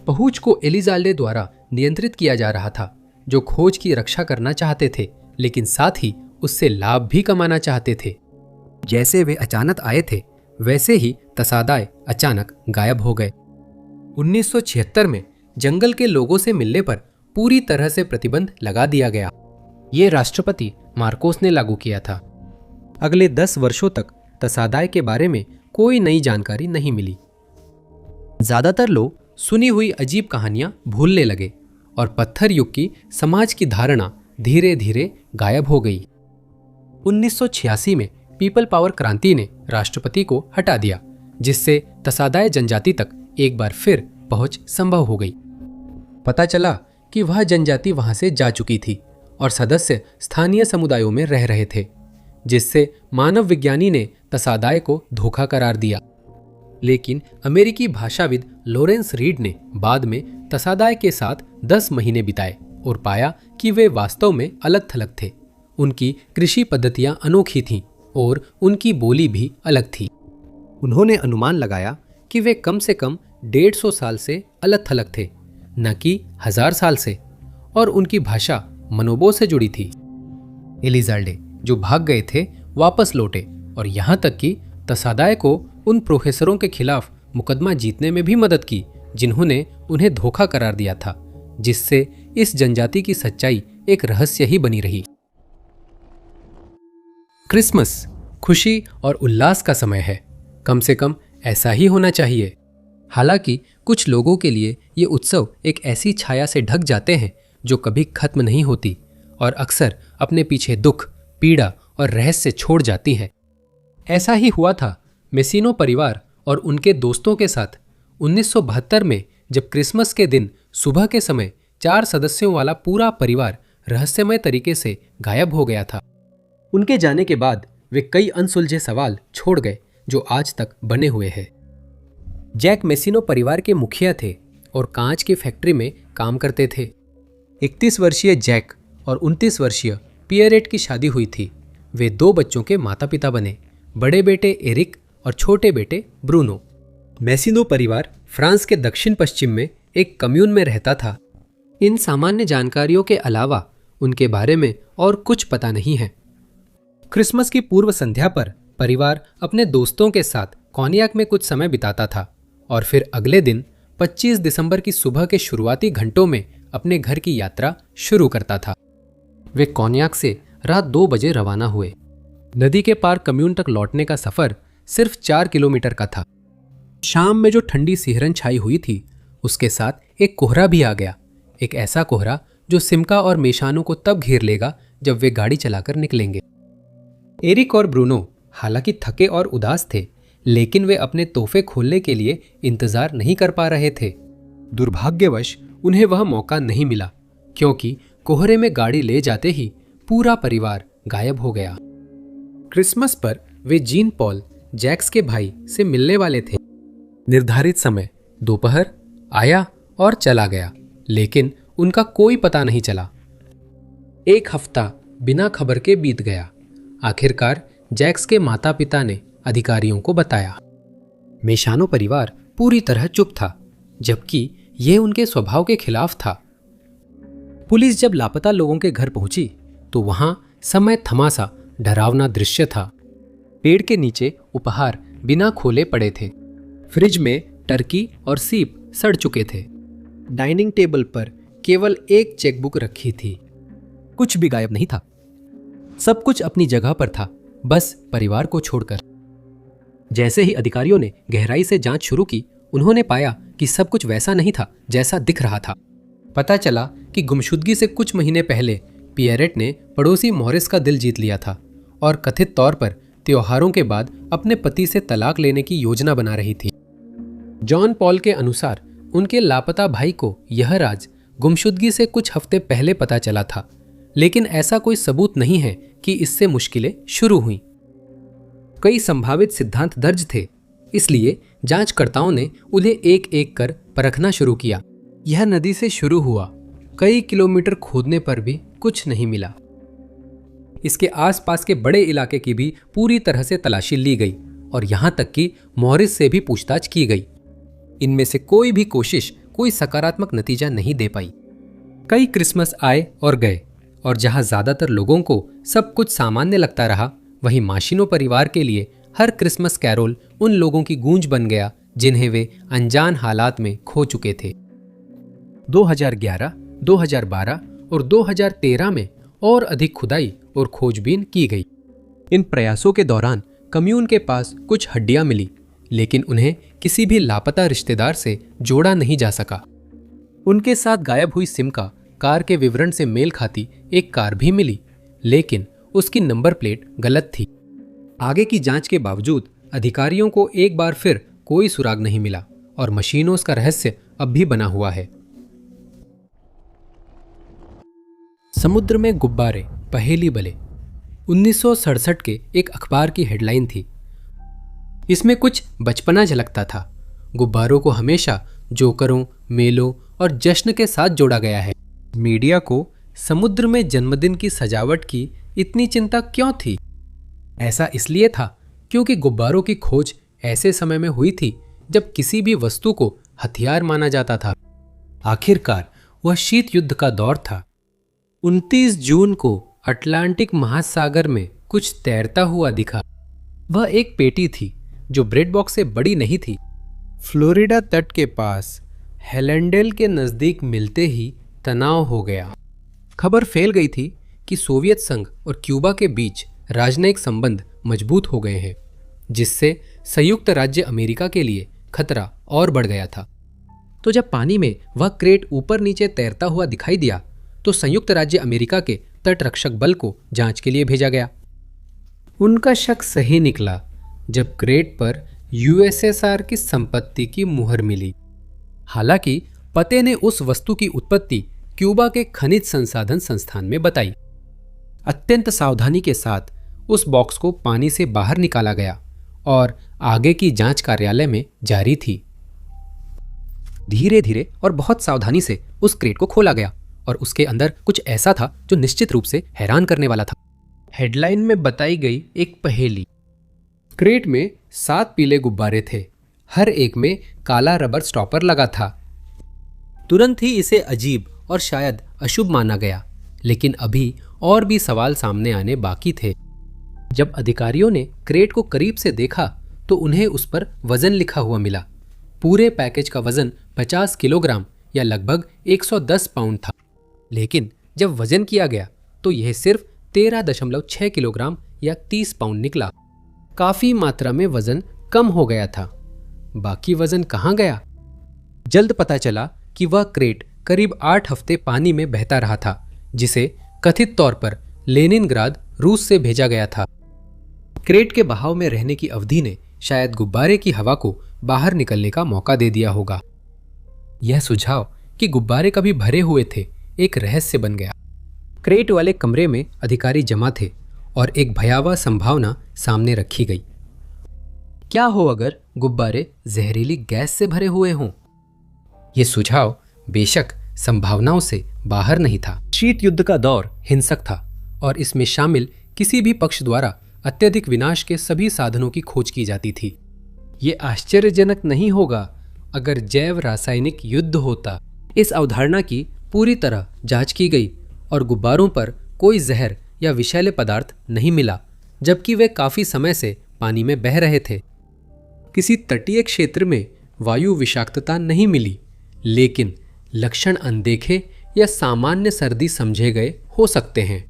पहुंच को एलिज़ाल्डे द्वारा नियंत्रित किया जा रहा था, जो खोज की रक्षा करना चाहते थे लेकिन साथ ही उससे लाभ भी कमाना चाहते थे। जैसे वे अचानक आए थे वैसे ही तसादाय अचानक गायब हो गए। 1976 में जंगल के लोगों से मिलने पर पूरी तरह से प्रतिबंध लगा दिया गया। ये राष्ट्रपति मार्कोस ने लागू किया था। अगले 10 वर्षों तक तसादाय के बारे में कोई नई जानकारी नहीं मिली। ज्यादातर लोग सुनी हुई अजीब कहानियां भूलने लगे और पत्थर युग की समाज की धारणा धीरे धीरे गायब हो गई। 1986 में पीपल पावर क्रांति ने राष्ट्रपति को हटा दिया, जिससे तसादाय जनजाति तक एक बार फिर पहुंच संभव हो गई। पता चला कि वह जनजाति वहां से जा चुकी थी और सदस्य स्थानीय समुदायों में रह रहे थे, जिससे मानव विज्ञानी ने तसादाय को धोखा करार दिया। लेकिन अमेरिकी भाषाविद लॉरेंस रीड ने बाद में तसादाय के साथ 10 महीने बिताए और पाया कि वे वास्तव में अलग थलग थे। उनकी कृषि पद्धतियां अनोखी थीं और उनकी बोली भी अलग थी। उन्होंने अनुमान लगाया कि वे कम से कम 150 साल से अलग थलग थे, न कि 1000 साल से, और उनकी भाषा मनोबो से जुड़ी थी। एलिज़ाल्डे, जो भाग गए थे, वापस लौटे और यहाँ तक कि तसादाय को उन प्रोफेसरों के खिलाफ मुकदमा जीतने में भी मदद की जिन्होंने उन्हें धोखा करार दिया था, जिससे इस जनजाति की सच्चाई एक रहस्य ही बनी रही। क्रिसमस खुशी और उल्लास का समय है, कम से कम ऐसा ही होना चाहिए। हालांकि कुछ लोगों के लिए ये उत्सव एक ऐसी छाया से ढक जाते हैं जो कभी खत्म नहीं होती और अक्सर अपने पीछे दुख, पीड़ा और रहस्य छोड़ जाती है। ऐसा ही हुआ था मेसिनो परिवार और उनके दोस्तों के साथ 1972 में, जब क्रिसमस के दिन सुबह के समय 4 सदस्यों वाला पूरा परिवार रहस्यमय तरीके से गायब हो गया था। उनके जाने के बाद वे कई अनसुलझे सवाल छोड़ गए जो आज तक बने हुए हैं। जैक मेसिनो परिवार के मुखिया थे और कांच की फैक्ट्री में काम करते थे। 31 वर्षीय जैक और 29 वर्षीय पियरेट की शादी हुई थी। वे 2 बच्चों के माता पिता बने, बड़े बेटे एरिक और छोटे बेटे ब्रूनो। मेसिनो परिवार फ्रांस के दक्षिण पश्चिम में एक कम्यून में रहता था। इन सामान्य जानकारियों के अलावा उनके बारे में और कुछ पता नहीं है।
क्रिसमस की पूर्व संध्या पर परिवार अपने दोस्तों के साथ कॉन्याक में कुछ समय बिताता था और फिर अगले दिन 25 दिसंबर की सुबह के शुरुआती घंटों में अपने घर की यात्रा शुरू करता था। वे कॉन्याक से रात 2 बजे रवाना हुए। नदी के पार कम्यून तक लौटने का सफर सिर्फ 4 किलोमीटर का था। शाम में जो ठंडी सिहरन छाई हुई थी उसके साथ एक कोहरा भी आ गया, एक ऐसा कोहरा जो सिमका और मेशानो को तब घेर लेगा जब वे गाड़ी चलाकर निकलेंगे। एरिक और ब्रूनो हालांकि थके और उदास थे, लेकिन वे अपने तोहफे खोलने के लिए इंतजार नहीं कर पा रहे थे। दुर्भाग्यवश उन्हें वह मौका नहीं मिला, क्योंकि कोहरे में गाड़ी ले जाते ही पूरा परिवार गायब हो गया। क्रिसमस पर वे जीन पॉल, जैक्स के भाई, से मिलने वाले थे। निर्धारित समय दोपहर आया और चला गया, लेकिन उनका कोई पता नहीं चला। एक हफ्ता बिना खबर के बीत गया। आखिरकार जैक्स के माता पिता ने अधिकारियों को बताया। मेशानो परिवार पूरी तरह चुप था, जबकि यह उनके स्वभाव के खिलाफ था। पुलिस जब लापता लोगों के घर पहुंची तो वहां समय थमा सा डरावना दृश्य था। पेड़ के नीचे उपहार बिना खोले पड़े थे। फ्रिज में टर्की और सीप सड़ चुके थे। डाइनिंग टेबल पर केवल एक चेकबुक रखी थी। कुछ भी गायब नहीं था। सब कुछ अपनी जगह पर था, बस परिवार को छोड़कर। जैसे ही अधिकारियों ने गहराई से जांच शुरू की, उन्होंने पाया कि सब कुछ वैसा नहीं था जैसा दिख रहा था। पता चला कि गुमशुदगी से कुछ महीने पहले पियरेट ने पड़ोसी मॉरिस का दिल जीत लिया था और कथित तौर पर त्योहारों के बाद अपने पति से तलाक लेने की योजना बना रही थी। जॉन पॉल के अनुसार उनके लापता भाई को यह राज गुमशुदगी से कुछ हफ्ते पहले पता चला था, लेकिन ऐसा कोई सबूत नहीं है कि इससे मुश्किलें शुरू हुईं। कई संभावित सिद्धांत दर्ज थे, इसलिए जांचकर्ताओं ने उन्हें एक एक कर परखना शुरू किया। यह नदी से शुरू हुआ, कई किलोमीटर खोदने पर भी कुछ नहीं मिला। इसके आसपास के बड़े इलाके की भी पूरी तरह से तलाशी ली गई और यहां तक कि मॉरिस से भी पूछताछ की गई। इनमें से कोई भी कोशिश कोई सकारात्मक नतीजा नहीं दे पाई। कई क्रिसमस आए और गए, और जहां ज्यादातर लोगों को सब कुछ सामान्य लगता रहा, वहीं माशिनो परिवार के लिए हर क्रिसमस कैरोल उन लोगों की गूंज बन गया जिन्हें वे अनजान हालात में खो चुके थे। 2011, 2012 और 2013 में और अधिक खुदाई और खोजबीन की गई। इन प्रयासों के दौरान कम्यून के पास कुछ हड्डियां मिली, लेकिन उन्हें किसी भी लापता रिश्तेदार से जोड़ा नहीं जा सका। उनके साथ गायब हुई सिमका कार के विवरण से मेल खाती एक कार भी मिली, लेकिन उसकी नंबर प्लेट गलत थी। आगे की जांच के बावजूद अधिकारियों को एक बार फिर कोई सुराग नहीं मिला और मशीनों का रहस्य अब भी बना हुआ है। समुद्र में गुब्बारे पहेली बले 1967 के एक अखबार की हेडलाइन थी। इसमें कुछ बचपना झलकता था। गुब्बारों को हमेशा जोकरों, मेलों और जश्न के साथ जोड़ा गया है। मीडिया को समुद्र में जन्मदिन की सजावट की इतनी चिंता क्यों थी? ऐसा इसलिए था क्योंकि गुब्बारों की खोज ऐसे समय में हुई थी जब किसी भी वस्तु को हथियार माना जाता था। आखिरकार वह शीत युद्ध का दौर था। 29 जून को अटलांटिक महासागर में कुछ तैरता हुआ दिखा। वह एक पेटी थी जो ब्रेड बॉक्स से बड़ी नहीं थी। फ्लोरिडा तट के पास हेलेंडेल के नजदीक मिलते ही तनाव हो गया। खबर फैल गई थी कि सोवियत संघ और क्यूबा के बीच राजनयिक संबंध मजबूत हो गए हैं, जिससे संयुक्त राज्य अमेरिका के लिए खतरा और बढ़ गया था। तो जब पानी में वह क्रेट ऊपर नीचे तैरता हुआ दिखाई दिया तो संयुक्त राज्य अमेरिका के तटरक्षक बल को जांच के लिए भेजा गया। उनका शक सही निकला जब क्रेट पर यूएसएसआर की संपत्ति की मुहर मिली। हालांकि पते ने उस वस्तु की उत्पत्ति क्यूबा के खनिज संसाधन संस्थान में बताई। अत्यंत सावधानी के साथ उस बॉक्स को पानी से बाहर निकाला गया और आगे की जांच कार्यालय में जारी थी। धीरे धीरे और बहुत सावधानी से उस क्रेट को खोला गया और उसके अंदर कुछ ऐसा था जो निश्चित रूप से हैरान करने वाला था। हेडलाइन में बताई गई एक पहेली। क्रेट में 7 पीले गुब्बारे थे, हर एक में काला रबर स्टॉपर लगा था। तुरंत ही इसे अजीब और शायद अशुभ माना गया, लेकिन अभी और भी सवाल सामने आने बाकी थे।
जब अधिकारियों ने क्रेट को करीब से देखा तो उन्हें उस पर वजन लिखा हुआ मिला। पूरे पैकेज का वजन 50 किलोग्राम या लगभग 110 पाउंड था, लेकिन जब वजन किया गया तो यह सिर्फ 13.6 किलोग्राम या 30 पाउंड निकला। काफी मात्रा में वजन कम हो गया था। बाकी वजन कहाँ गया? जल्द पता चला कि वह क्रेट करीब 8 हफ्ते पानी में बहता रहा था, जिसे कथित तौर पर लेनिनग्राद रूस से भेजा गया था। क्रेट के बहाव में रहने की अवधि ने शायद गुब्बारे की हवा को बाहर निकलने का मौका दे दिया होगा। यह सुझाव कि गुब्बारे कभी भरे हुए थे एक रहस्य बन गया। क्रेट वाले कमरे में अधिकारी जमा थे और एक भयावह संभावना सामने रखी गई। क्या हो अगर गुब्बारे जहरीली गैस से भरे हुए हों? यह सुझाव बेशक संभावनाओं से बाहर नहीं था। शीत युद्ध का दौर हिंसक था और इसमें शामिल किसी भी पक्ष द्वारा अत्यधिक विनाश के सभी साधनों की खोज की जाती थी। ये आश्चर्यजनक नहीं होगा अगर जैव रासायनिक युद्ध होता। इस अवधारणा की पूरी तरह जांच की गई और गुब्बारों पर कोई जहर या विषैले पदार्थ नहीं मिला, जबकि वे काफी समय से पानी में बह रहे थे। किसी तटीय क्षेत्र में वायु विषाक्तता नहीं मिली, लेकिन लक्षण अनदेखे या सामान्य सर्दी समझे गए हो सकते हैं।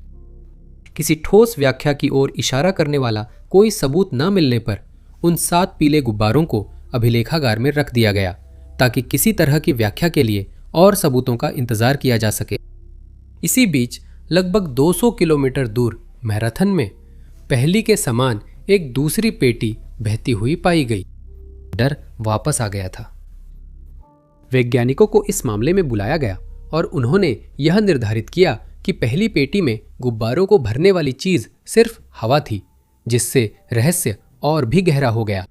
किसी ठोस व्याख्या की ओर इशारा करने वाला कोई सबूत न मिलने पर उन 7 पीले गुब्बारों को अभिलेखागार में रख दिया गया, ताकि किसी तरह की व्याख्या के लिए और सबूतों का इंतजार किया जा सके। इसी बीच लगभग 200 किलोमीटर दूर मैराथन में पहली के समान एक दूसरी पेटी बहती हुई पाई गई। डर वापस आ गया था। वैज्ञानिकों को इस मामले में बुलाया गया और उन्होंने यह निर्धारित किया कि पहली पेटी में गुब्बारों को भरने वाली चीज सिर्फ हवा थी, जिससे रहस्य और भी गहरा हो गया।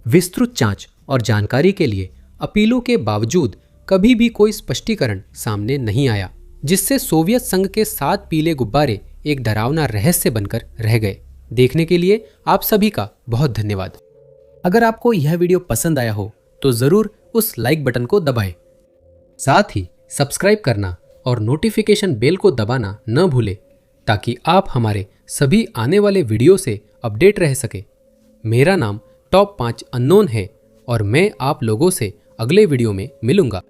विस्तृत जांच और जानकारी के लिए अपीलों के बावजूद कभी भी कोई स्पष्टीकरण सामने नहीं आया, जिससे सोवियत संघ के 7 पीले गुब्बारे एक डरावना रहस्य बनकर रह गए। देखने के लिए आप सभी का बहुत धन्यवाद। अगर आपको यह वीडियो पसंद आया हो तो जरूर उस लाइक बटन को दबाएं। साथ ही सब्सक्राइब करना और नोटिफिकेशन बेल को दबाना न भूलें, ताकि आप हमारे सभी आने वाले वीडियो से अपडेट रह सके। मेरा नाम टॉप 5 अननोन है और मैं आप लोगों से अगले वीडियो में मिलूंगा।